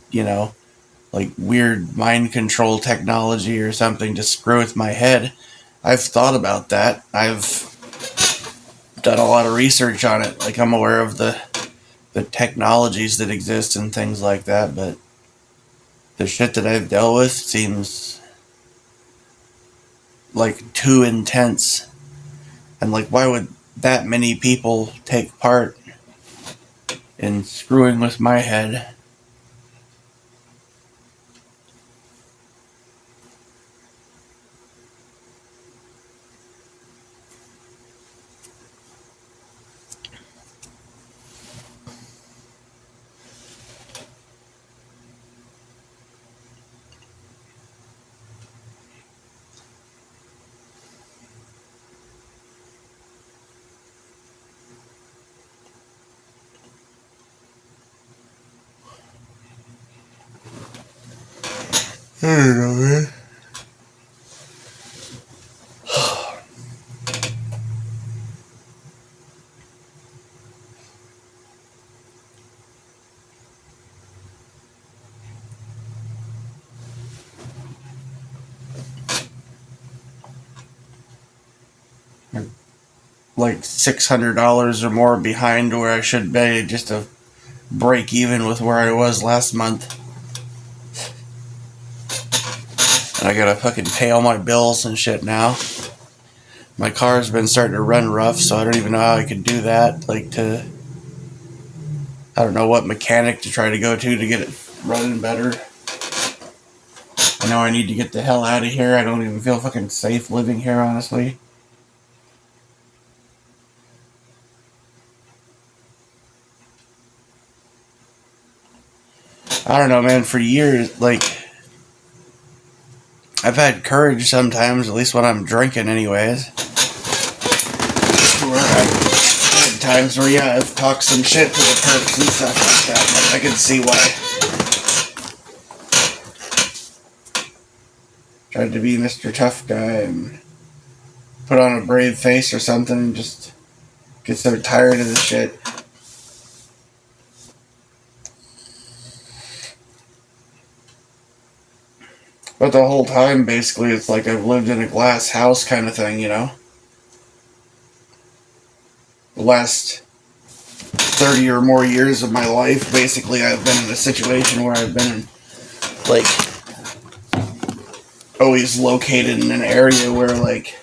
like weird mind control technology or something to screw with my head. I've thought about that. I've done a lot of research on it. Like, I'm aware of the technologies that exist and things like that, but the shit that I've dealt with seems like too intense. And like, why would that many people take part in screwing with my head? I don't know, man. Like $600 or more behind where I should be, just to break even with where I was last month. And I gotta fucking pay all my bills and shit now. My car's been starting to run rough, so I don't even know how I could do that. I don't know what mechanic to try to go to get it running better. I know I need to get the hell out of here. I don't even feel fucking safe living here, honestly. I I don't know, man. For years, like I've had courage sometimes, at least when I'm drinking, anyways. Where I've had times where, yeah, I've talked some shit to the perps and stuff like that. Like, I can see why. Tried to be Mr. Tough Guy and put on a brave face or something and just get so tired of this shit. But the whole time, basically, it's like I've lived in a glass house kind of thing, you know? The last 30 or more years of my life, basically, I've been in a situation where I've been, like, always located in an area where, like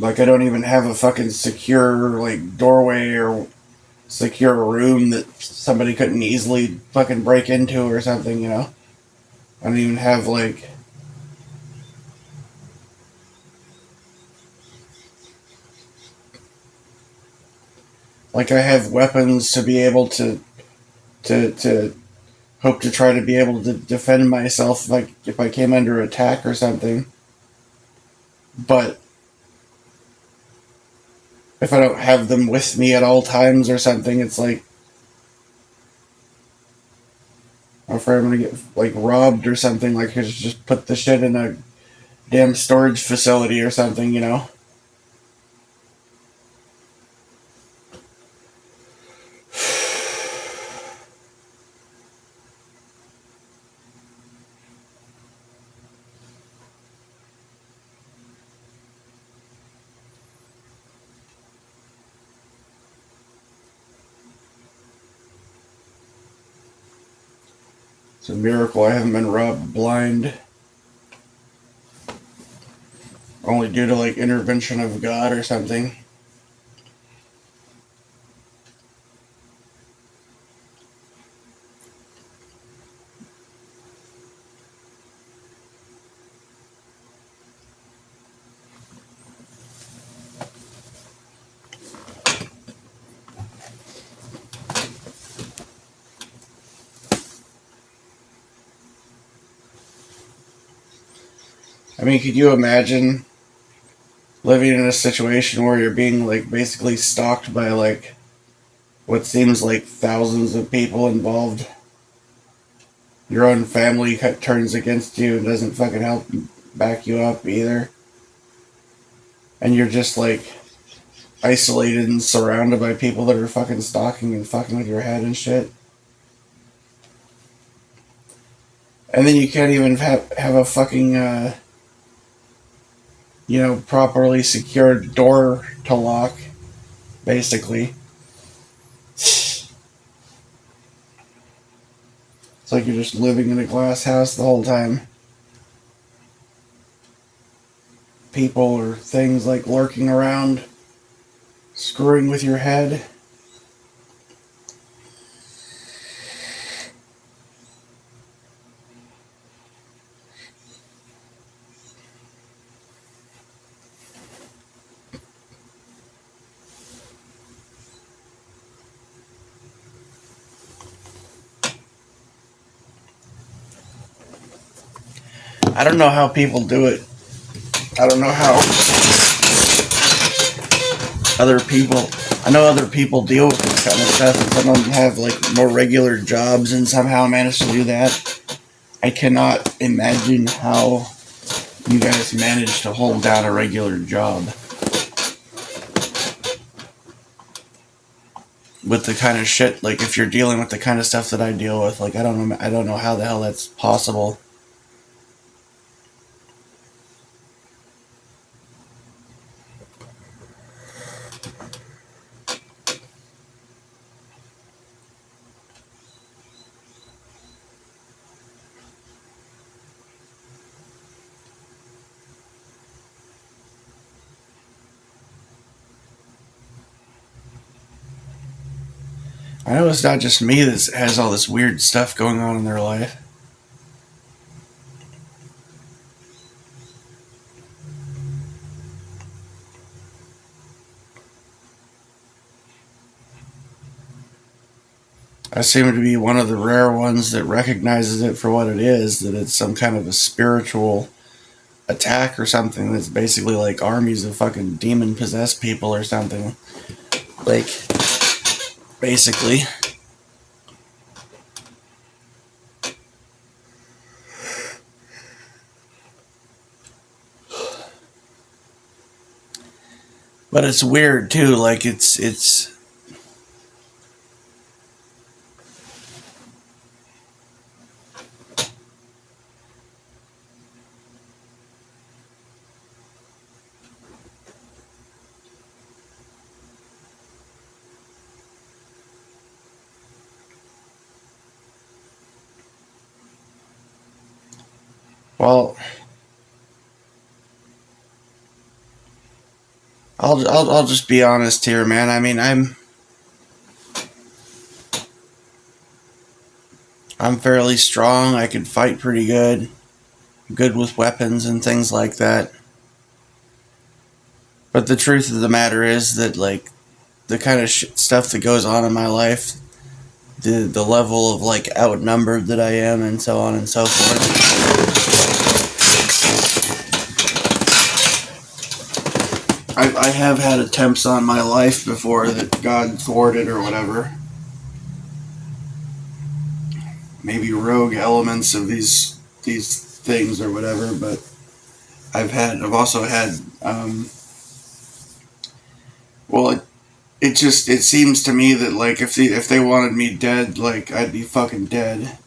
I don't even have a fucking secure, like, doorway or secure room that somebody couldn't easily fucking break into or something, you know? I don't even have, like I have weapons to be able to hope to try to be able to defend myself, like, if I came under attack or something. But if I don't have them with me at all times or something, it's like I'm afraid I'm gonna get, like, robbed or something. Like, I just put the shit in a damn storage facility or something, you know? It's a miracle I haven't been robbed blind. Only due to, like, intervention of God or something. I mean, could you imagine living in a situation where you're being, like, basically stalked by, like, what seems like thousands of people involved? Your own family turns against you and doesn't fucking help back you up either. And you're just, like, isolated and surrounded by people that are fucking stalking and fucking with your head and shit. And then you can't even have a fucking, properly secured door to lock, basically. It's like you're just living in a glass house the whole time. People or things, like, lurking around, screwing with your head. I don't know how people do it. I don't know how other people. I know other people deal with this kind of stuff, and some of them have, like, more regular jobs and somehow manage to do that. I cannot imagine how you guys manage to hold down a regular job with the kind of shit. Like, if you're dealing with the kind of stuff that I deal with, like, I don't know how the hell that's possible. I know it's not just me that has all this weird stuff going on in their life. I seem to be one of the rare ones that recognizes it for what it is, that it's some kind of a spiritual attack or something that's basically like armies of fucking demon possessed people or something. Like, basically. But it's weird too, like it's well, I'll just be honest here, man. I mean, I'm fairly strong. I can fight pretty good. Good with weapons and things like that. But the truth of the matter is that, like, the kind of stuff that goes on in my life, the level of, like, outnumbered that I am, and so on and so forth. I have had attempts on my life before that God thwarted or whatever. Maybe rogue elements of these things or whatever, but I've also had well, it seems to me that, like, if they wanted me dead, like, I'd be fucking dead.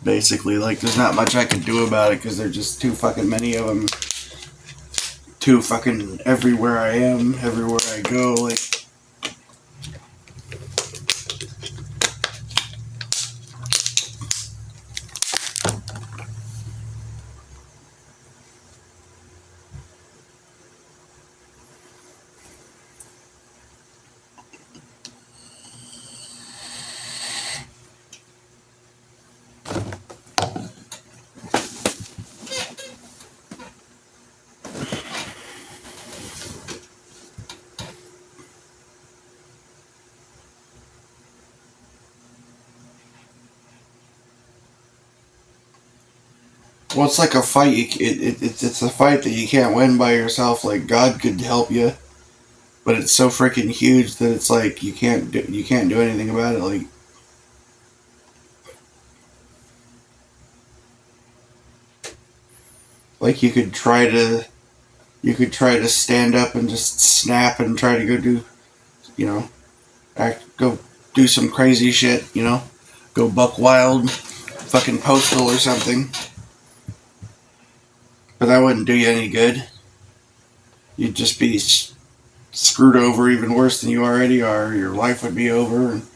Basically, like, there's not much I can do about it because there's just too fucking many of them. Too fucking everywhere I am, everywhere I go, like. Well, it's like a fight. It's a fight that you can't win by yourself. Like, God could help you, but it's so freaking huge that it's like you can't do anything about it. Like you could try to stand up and just snap and try to go do, you know, go do some crazy shit. Go buck wild, fucking postal or something. But that wouldn't do you any good. You'd just be screwed over even worse than you already are. Your life would be over, and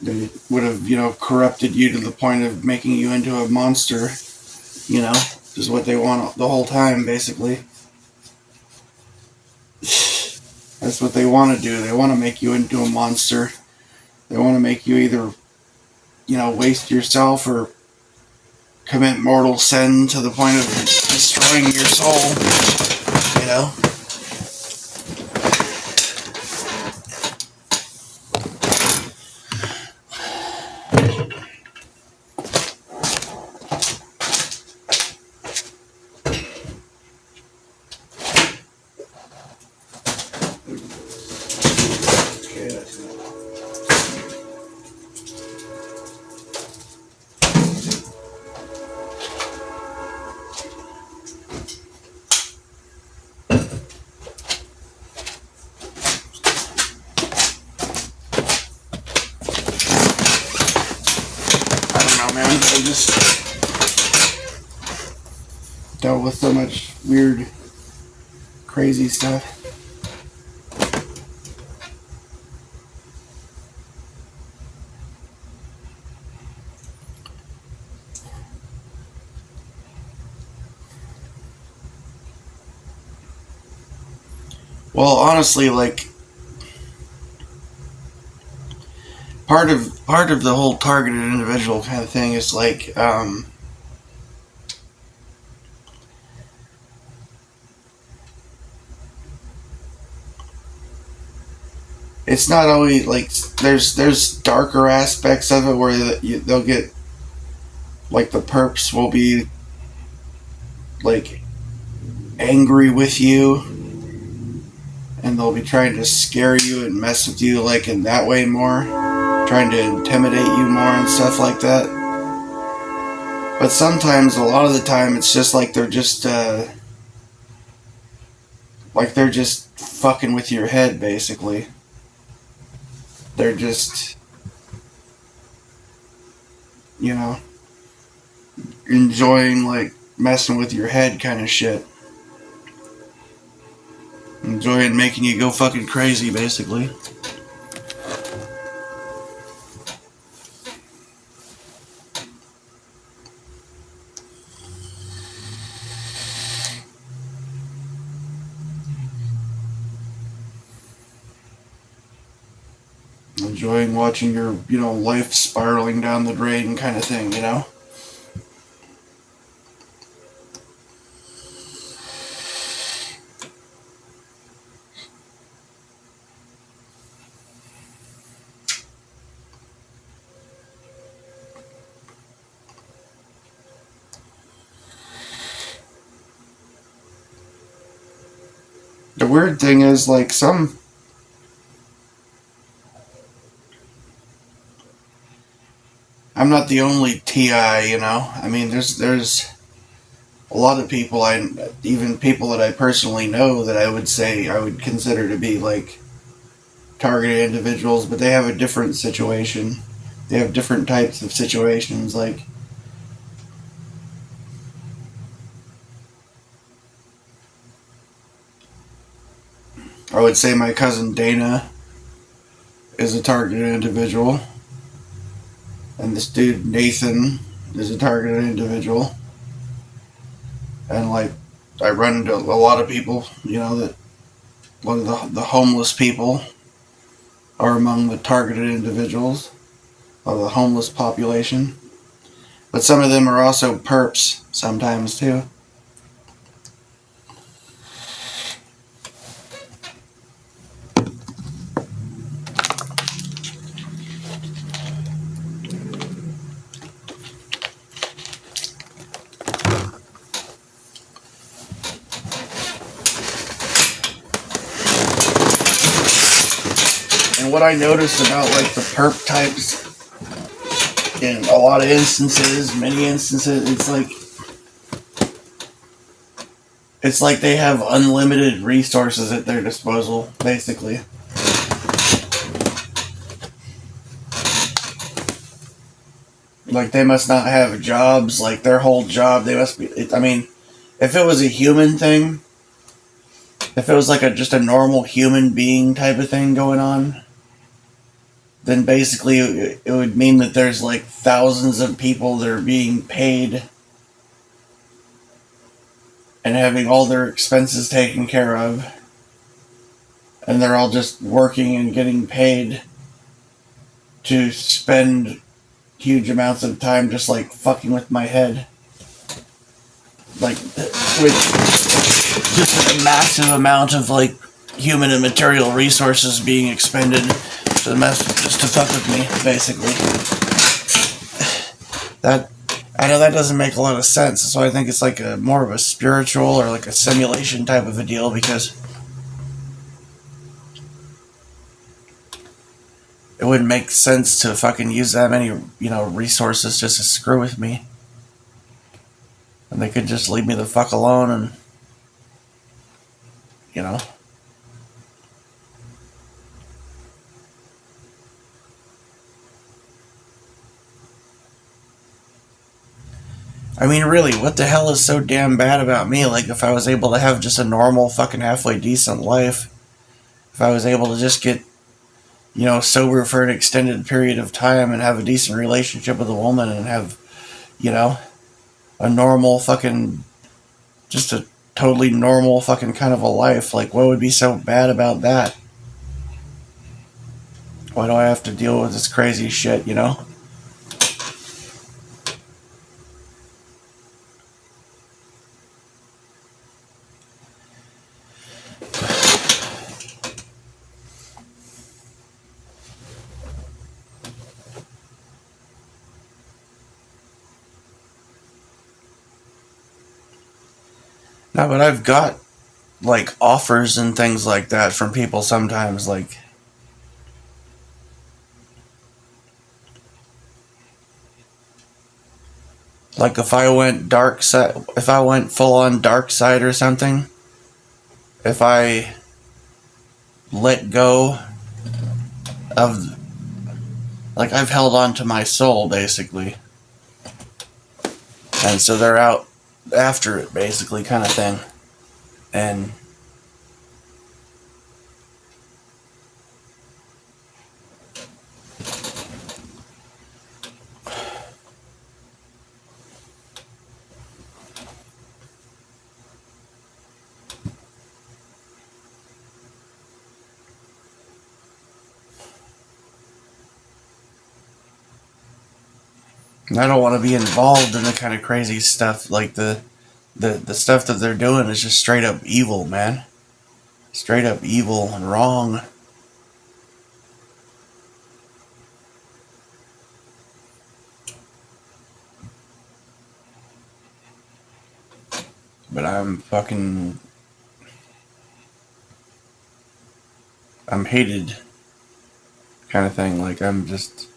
they would have, corrupted you to the point of making you into a monster. Is what they want the whole time, basically. That's what they want to do. They want to make you into a monster. They want to make you either, waste yourself or commit mortal sin to the point of destroying your soul. I just dealt with so much weird, crazy stuff. Well, honestly, like, part of the whole targeted individual kind of thing is like, it's not always like there's darker aspects of it where they'll get like the perps will be like angry with you and they'll be trying to scare you and mess with you like in that way more, trying to intimidate you more and stuff like that. But sometimes, a lot of the time, it's just like they're just fucking with your head, basically. They're just, you know, enjoying like messing with your head kind of shit. Enjoying making you go fucking crazy, basically. Enjoying watching your, life spiraling down the drain kind of thing, The weird thing is, like, I'm not the only TI, I mean, there's a lot of people, even people that I personally know that I would say I would consider to be, like, targeted individuals, but they have a different situation. They have different types of situations, like, I would say my cousin Dana is a targeted individual, and this dude Nathan is a targeted individual, and like I run into a lot of people, that a lot of the homeless people are among the targeted individuals of the homeless population, but some of them are also perps sometimes too. And what I noticed about like the perp types in a lot of instances, many instances, it's like they have unlimited resources at their disposal, basically. Like they must not have jobs, like their whole job, they must be, I mean, if it was a human thing, if it was like just a normal human being type of thing going on, then basically it would mean that there's like thousands of people that are being paid and having all their expenses taken care of, and they're all just working and getting paid to spend huge amounts of time just like fucking with my head, like with just a massive amount of like human and material resources being expended to just to fuck with me, basically. That, I know that doesn't make a lot of sense, so I think it's like a more of a spiritual or like a simulation type of a deal, because it wouldn't make sense to fucking use that many, resources just to screw with me. And they could just leave me the fuck alone and, I mean, really, what the hell is so damn bad about me? Like, if I was able to have just a normal, fucking halfway decent life, if I was able to just get, sober for an extended period of time and have a decent relationship with a woman and have, a normal fucking, just a totally normal fucking kind of a life, like, what would be so bad about that? Why do I have to deal with this crazy shit, No, but I've got like offers and things like that from people sometimes. Like if I went dark side, if I went full on dark side or something, if I let go of, like, I've held on to my soul basically, and so they're out after it basically, kind of thing. And I don't want to be involved in the kind of crazy stuff. Like the stuff that they're doing is just straight up evil, man. Straight up evil and wrong. But I'm hated, kind of thing. Like, I'm just,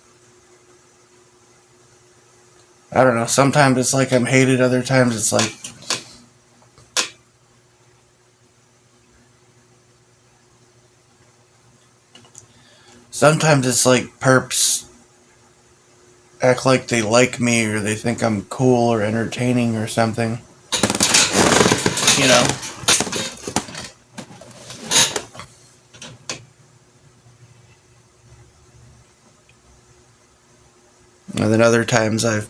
I don't know. Sometimes it's like I'm hated. Other times it's like, sometimes it's like perps act like they like me, or they think I'm cool or entertaining or something. You know. And then other times I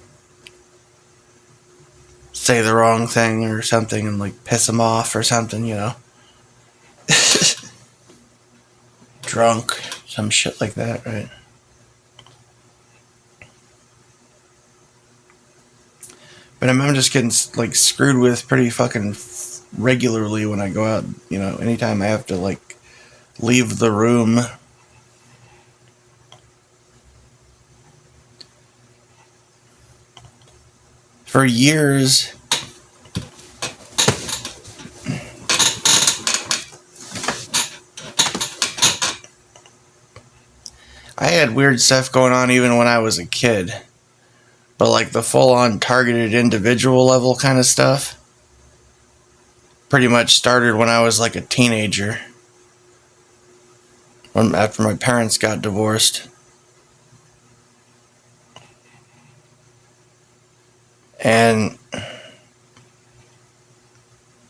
say the wrong thing or something and like piss them off or something, you know. Drunk, some shit like that, right? But I'm just getting like screwed with pretty fucking regularly when I go out, you know, anytime I have to like leave the room. For years, I had weird stuff going on even when I was a kid. But like the full on targeted individual level kind of stuff pretty much started when I was like a teenager. After my parents got divorced. And,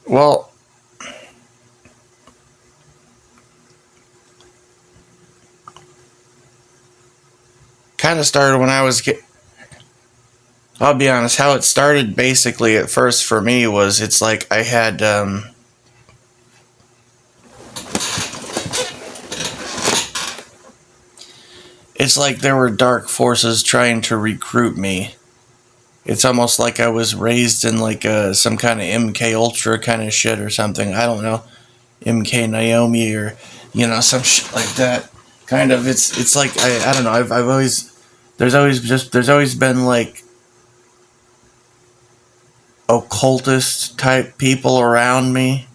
well, kind of started when I was. I'll be honest, how it started basically at first for me was it's like I had. It's like there were dark forces trying to recruit me. It's almost like I was raised in like some kind of MK Ultra kind of shit or something. I don't know. MK Naomi or, you know, some shit like that. Kind of. It's like I don't know. I've always there's always been like occultist type people around me.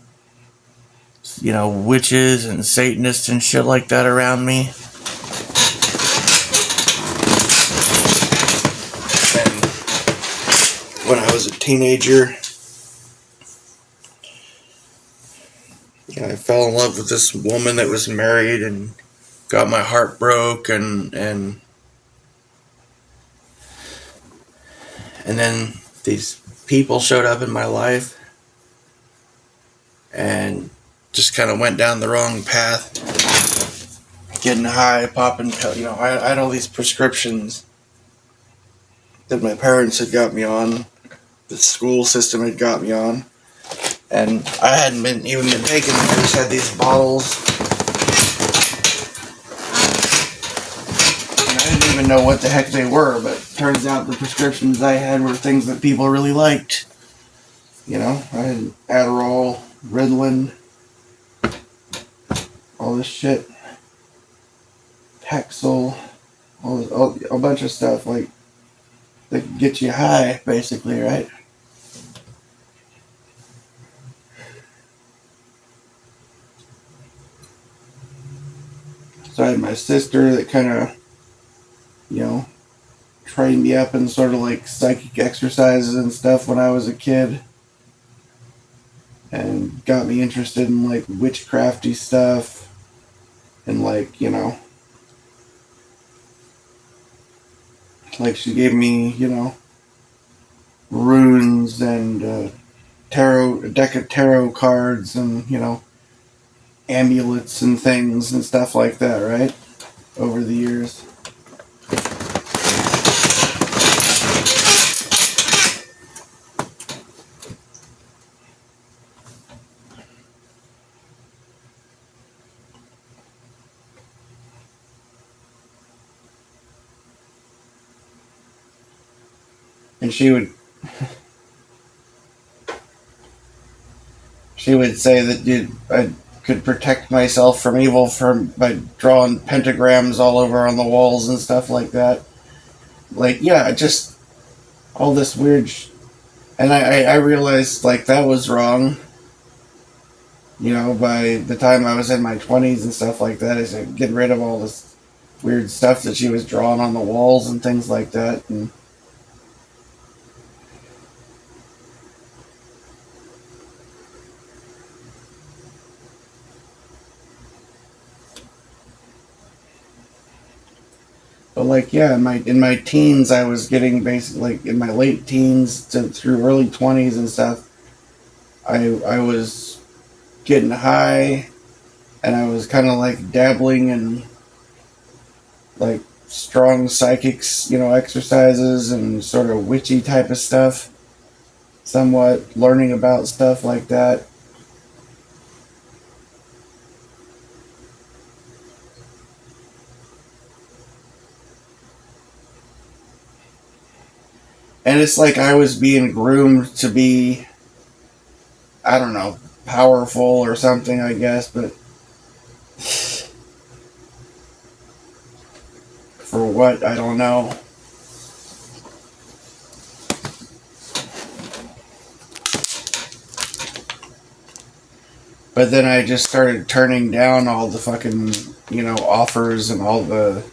You know, witches and Satanists and shit like that around me. And when I was a teenager, I fell in love with this woman that was married and got my heart broke, and then these people showed up in my life and just kind of went down the wrong path, getting high, popping pills. You know, I had all these prescriptions that my parents had got me on, the school system had got me on, and I hadn't even been taking them. I just had these bottles, and I didn't even know what the heck they were, but turns out the prescriptions I had were things that people really liked. You know, I had Adderall, Ritalin, all this shit, Paxil, a bunch of stuff like that get you high, basically, right? So I had my sister that kind of, you know, trained me up in sort of like psychic exercises and stuff when I was a kid, and got me interested in like witchcrafty stuff, and like, like she gave me, runes and a deck of tarot cards, and amulets and things and stuff like that, right? Over the years. And she would say that I could protect myself from evil by drawing pentagrams all over on the walls and stuff like that. Like, yeah, just all this weird. And I realized like that was wrong. By the time I was in my 20s and stuff like that, I said get rid of all this weird stuff that she was drawing on the walls and things like that. But like, yeah, in my teens, I was getting basically like in my late teens to through early 20s and stuff. I was getting high, and I was kind of like dabbling in like strong psychics, exercises and sort of witchy type of stuff. Somewhat learning about stuff like that. And it's like I was being groomed to be, I don't know, powerful or something, I guess, but for what, I don't know. But then I just started turning down all the fucking, offers and all the.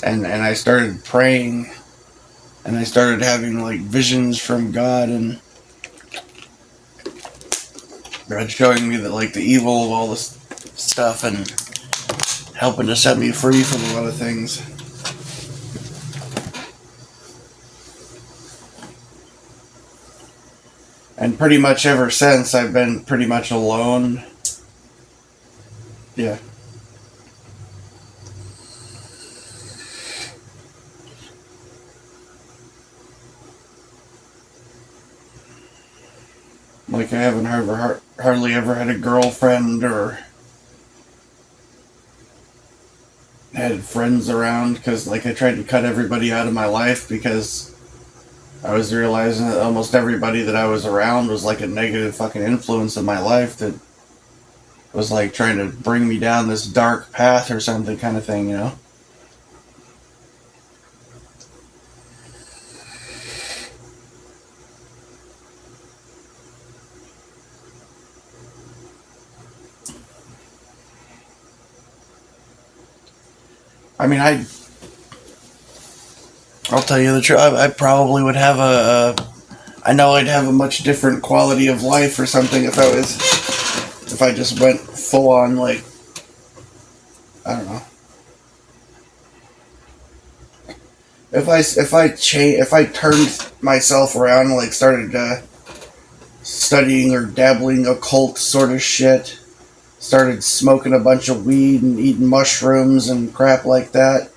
And I started praying, and I started having like visions from God, and God showing me that like the evil of all this stuff and helping to set me free from a lot of things. And pretty much ever since, I've been pretty much alone. Yeah. Like I haven't hardly ever had a girlfriend or had friends around, because like I tried to cut everybody out of my life because I was realizing that almost everybody that I was around was like a negative fucking influence in my life that was like trying to bring me down this dark path or something kind of thing. I mean, I'll tell you the truth. I probably would have I know I'd have a much different quality of life or something if I just went full on like, I don't know. If I turned myself around and like started studying or dabbling occult sort of shit, started smoking a bunch of weed and eating mushrooms and crap like that,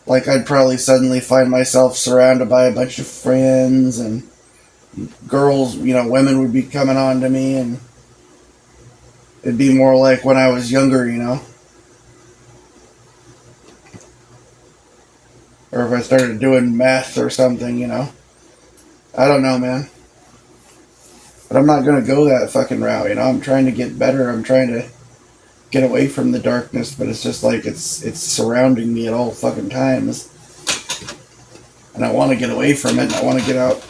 like I'd probably suddenly find myself surrounded by a bunch of friends, and girls, women would be coming on to me, and it'd be more like when I was younger. Or if I started doing meth or something. I don't know, man. But I'm not gonna go that fucking route. I'm trying to get better. I'm trying to get away from the darkness, but it's just like it's surrounding me at all fucking times. And I want to get away from it, and I want to get out.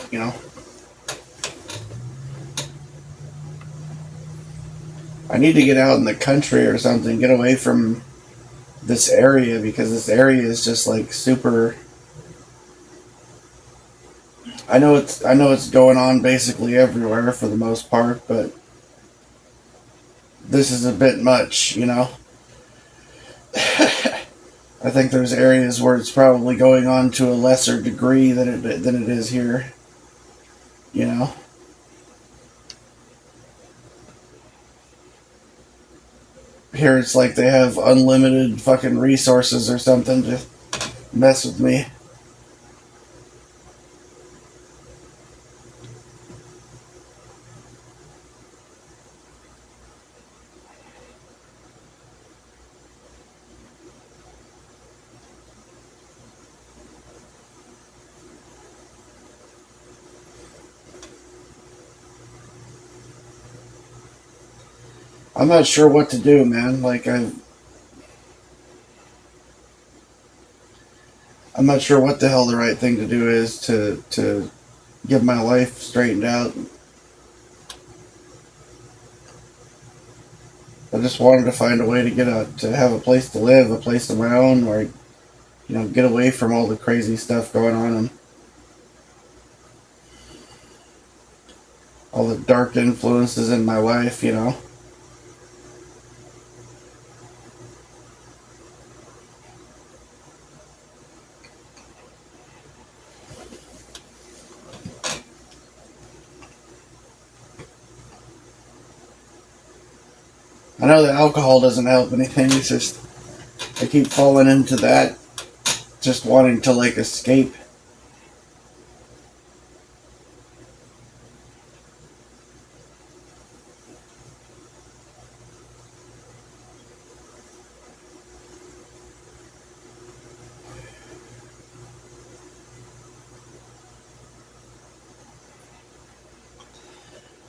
I need to get out in the country or something, get away from this area because this area is just like super. I know it's going on basically everywhere for the most part, but this is a bit much, you know. I think there's areas where it's probably going on to a lesser degree than it is here, you know. Here it's like they have unlimited fucking resources or something to mess with me. I'm not sure what to do, man. I'm not sure what the hell the right thing to do is to get my life straightened out. I just wanted to find a way to have a place to live, a place of my own, where get away from all the crazy stuff going on and all the dark influences in my life. I know that alcohol doesn't help anything. It's just I keep falling into that, just wanting to like escape.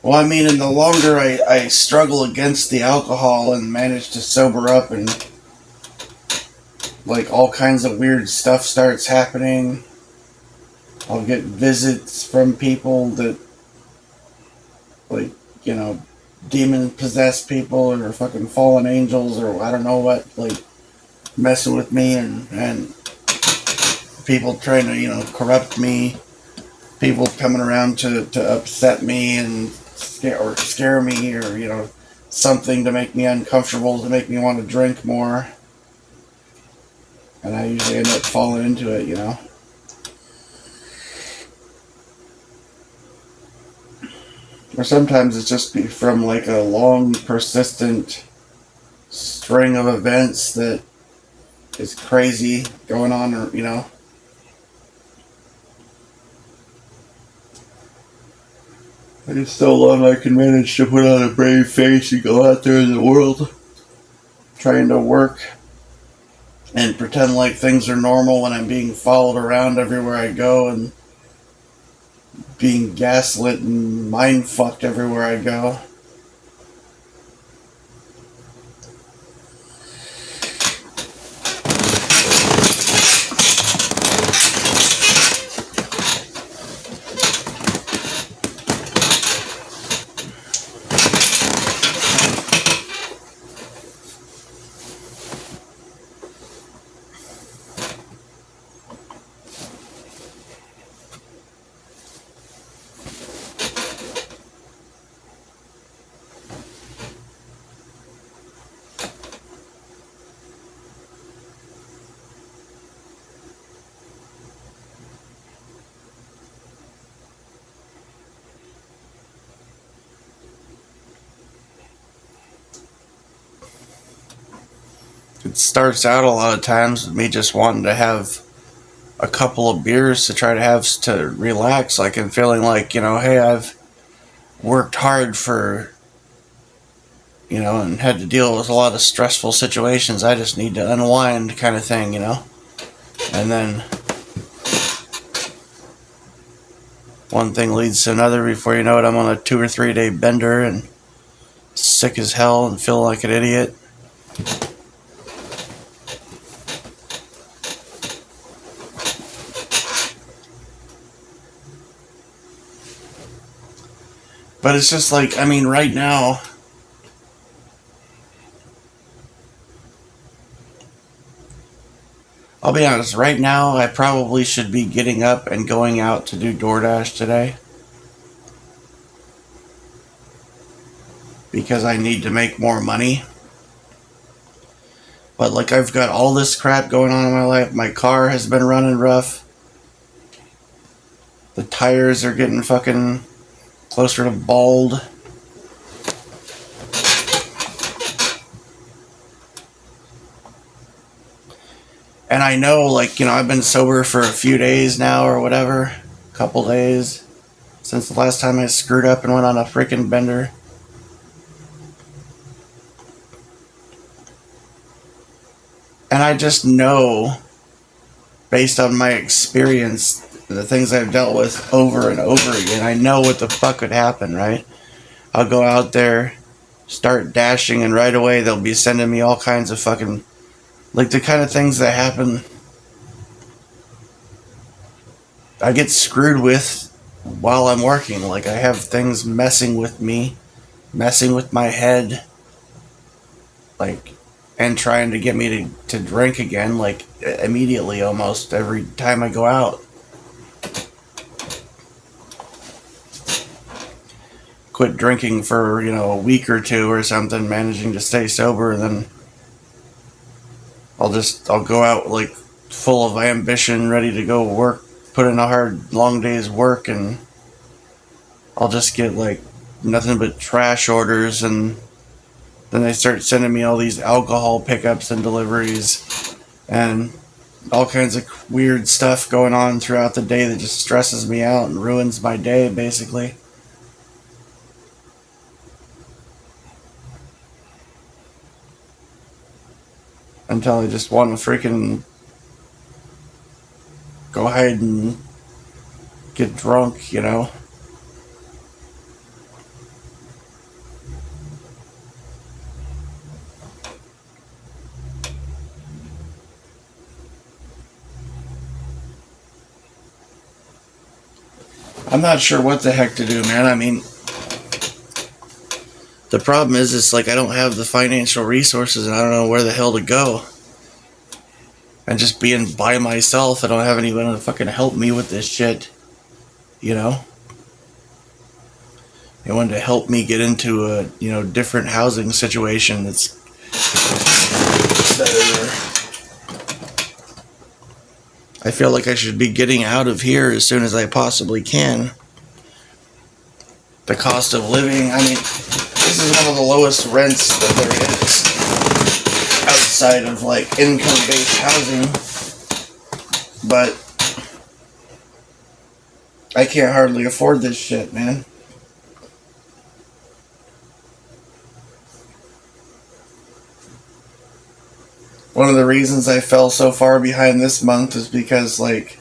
Well, I mean, and the longer I struggle against the alcohol and manage to sober up, and like all kinds of weird stuff starts happening. I'll get visits from people that, like, you know, demon possessed people or fucking fallen angels or I don't know what, like, messing with me, and people trying to, corrupt me, people coming around to upset me and scare me, or, something to make me uncomfortable, to make me want to drink more. And I usually end up falling into it. Or sometimes it's just from like a long, persistent string of events that is crazy going on, or. I just so long I can manage to put on a brave face and go out there in the world trying to work and pretend like things are normal when I'm being followed around everywhere I go and being gaslit and mind fucked everywhere I go. It starts out a lot of times with me just wanting to have a couple of beers to try to have to relax, like, and feeling like, hey, I've worked hard for, and had to deal with a lot of stressful situations. I just need to unwind, kind of thing. And then one thing leads to another. Before you know it, I'm on a 2 or 3 day bender and sick as hell and feel like an idiot. But it's just like, I mean, right now, I'll be honest, right now I probably should be getting up and going out to do DoorDash today because I need to make more money. But like I've got all this crap going on in my life. My car has been running rough. The tires are getting fucking closer to bald. And I know, like, I've been sober for a few days now or whatever. A couple days. Since the last time I screwed up and went on a freaking bender. And I just know, based on my experience, the things I've dealt with over and over again, I know what the fuck could happen, right? I'll go out there, start dashing, and right away they'll be sending me all kinds of fucking, like the kind of things that happen. I get screwed with while I'm working. Like I have things messing with me, messing with my head, like, and trying to get me to drink again, like immediately almost every time I go out. Quit drinking for, a week or two or something, managing to stay sober, and then I'll go out like full of ambition, ready to go work, put in a hard, long day's work, and I'll just get like nothing but trash orders, and then they start sending me all these alcohol pickups and deliveries, and all kinds of weird stuff going on throughout the day that just stresses me out and ruins my day, basically. Until I just want to freaking go ahead and get drunk, I'm not sure what the heck to do, man. I mean, the problem is, it's like I don't have the financial resources and I don't know where the hell to go. And just being by myself, I don't have anyone to fucking help me with this shit. Anyone to help me get into a, different housing situation that's better. I feel like I should be getting out of here as soon as I possibly can. The cost of living, I mean, this is one of the lowest rents that there is outside of like income-based housing, but I can't hardly afford this shit, man. One of the reasons I fell so far behind this month is because, like,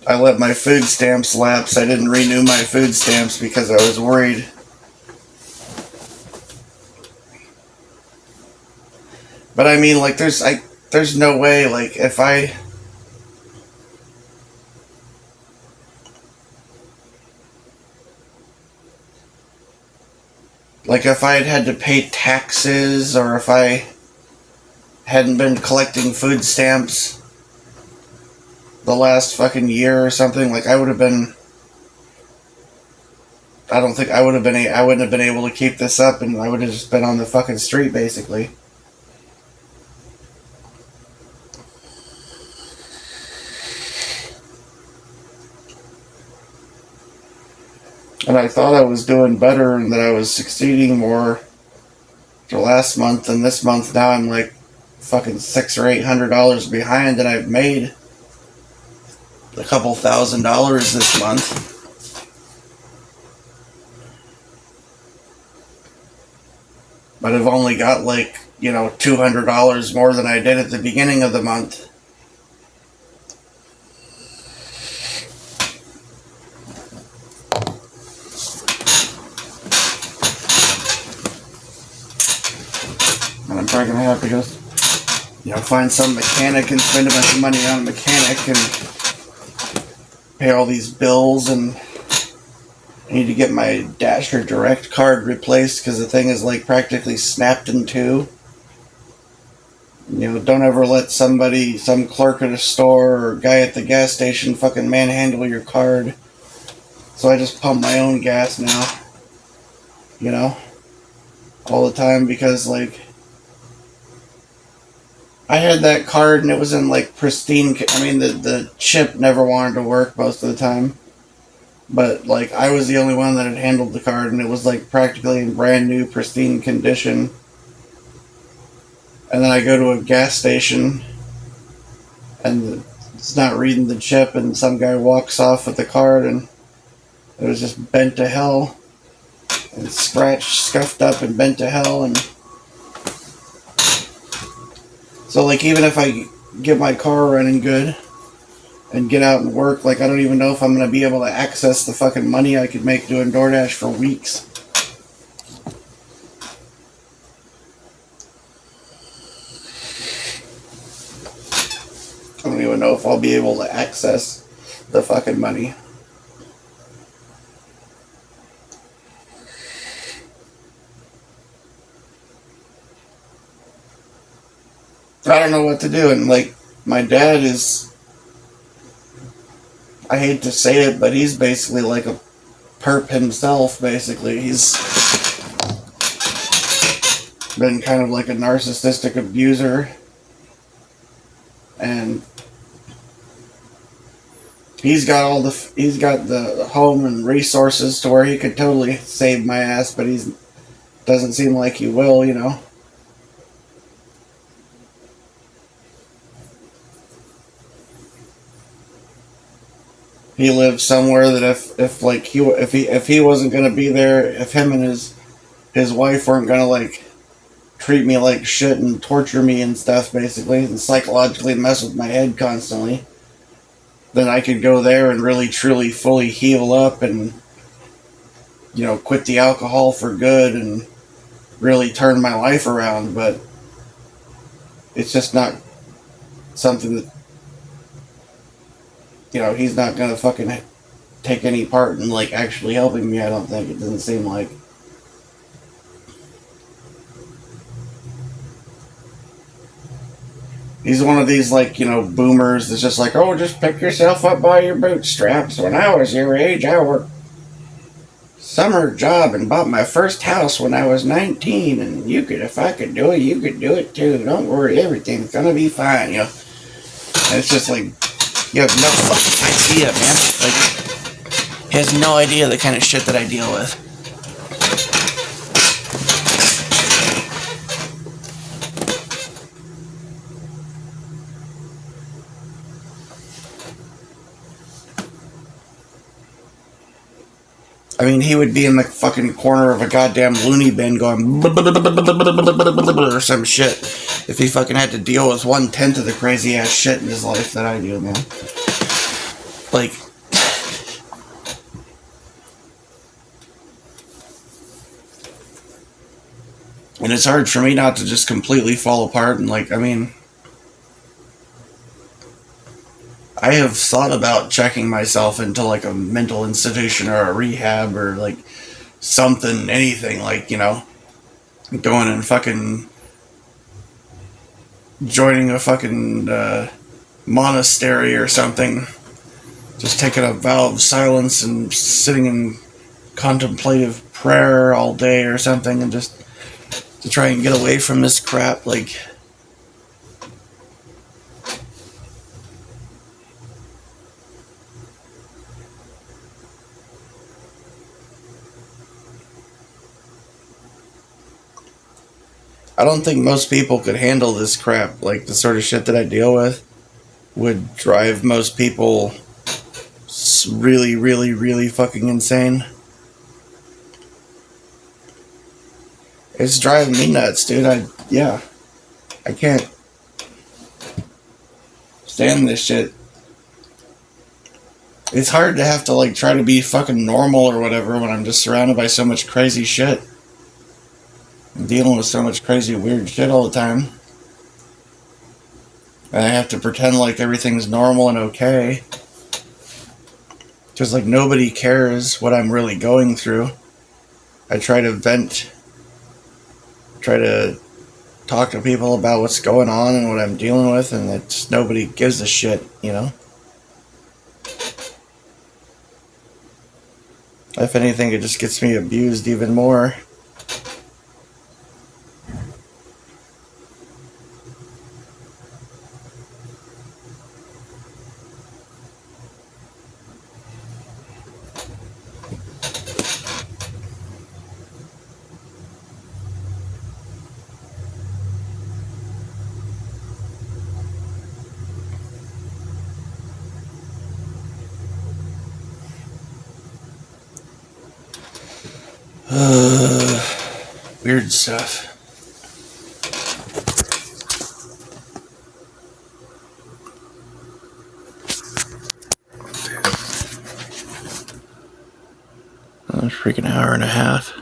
I let my food stamps lapse. I didn't renew my food stamps because I was worried. But I mean, like, there's no way, like, if I had to pay taxes, or if I hadn't been collecting food stamps the last fucking year or something, like, I wouldn't have been able to keep this up, and I would have just been on the fucking street, basically. And I thought I was doing better and that I was succeeding more for last month, and this month now I'm like fucking $600 or $800 behind, and I've made a couple $1,000s this month. But I've only got like, $200 more than I did at the beginning of the month. And I'm probably going to have to go, find some mechanic and spend a bunch of money on a mechanic and pay all these bills, and I need to get my Dasher Direct card replaced because the thing is like practically snapped in two. Don't ever let some clerk at a store or guy at the gas station fucking manhandle your card. So I just pump my own gas now, you know, all the time because, like, I had that card and it was in, like, pristine. I mean, the chip never wanted to work most of the time. But, like, I was the only one that had handled the card and it was, like, practically in brand new, pristine condition. And then I go to a gas station and it's not reading the chip and some guy walks off with the card and it was just bent to hell and scratched, scuffed up and bent to hell. And so, like, even if I get my car running good and get out and work, like, I don't even know if I'm going to be able to access the fucking money I could make doing DoorDash for weeks. I don't even know if I'll be able to access the fucking money. I don't know what to do. And, like, my dad is, I hate to say it, but he's basically like a perp himself, basically. He's been kind of like a narcissistic abuser. And he's got the home and resources to where he could totally save my ass, but he doesn't seem like he will, He lives somewhere that if he wasn't gonna be there, if him and his wife weren't gonna, like, treat me like shit and torture me and stuff, basically, and psychologically mess with my head constantly, then I could go there and really truly fully heal up and quit the alcohol for good and really turn my life around. But it's just not something that he's not gonna fucking take any part in, like, actually helping me. I don't think. It doesn't seem like. He's one of these, like, boomers that's just like, oh, just pick yourself up by your bootstraps. When I was your age, I worked summer job and bought my first house when I was 19, and if I could do it, you could do it too. Don't worry, everything's gonna be fine, And it's just like, you have no fucking idea, man. Like, he has no idea the kind of shit that I deal with. I mean, he would be in the fucking corner of a goddamn loony bin going or some shit if he fucking had to deal with 1/10 of the crazy ass shit in his life that I do, man. Like, and it's hard for me not to just completely fall apart. And, like, I mean, I have thought about checking myself into, like, a mental institution or a rehab or, like, something, anything, like, going and fucking joining a fucking monastery or something. Just taking a vow of silence and sitting in contemplative prayer all day or something, and just to try and get away from this crap. Like, I don't think most people could handle this crap. Like, the sort of shit that I deal with would drive most people really, really, really fucking insane. It's driving me nuts, dude. I can't stand this shit. It's hard to have to, like, try to be fucking normal or whatever when I'm just surrounded by so much crazy shit. I'm dealing with so much crazy, weird shit all the time. And I have to pretend like everything's normal and okay. Just like nobody cares what I'm really going through. I try to vent. Try to talk to people about what's going on and what I'm dealing with, and it's nobody gives a shit, you know? If anything, it just gets me abused even more. Weird stuff. A freaking hour and a half.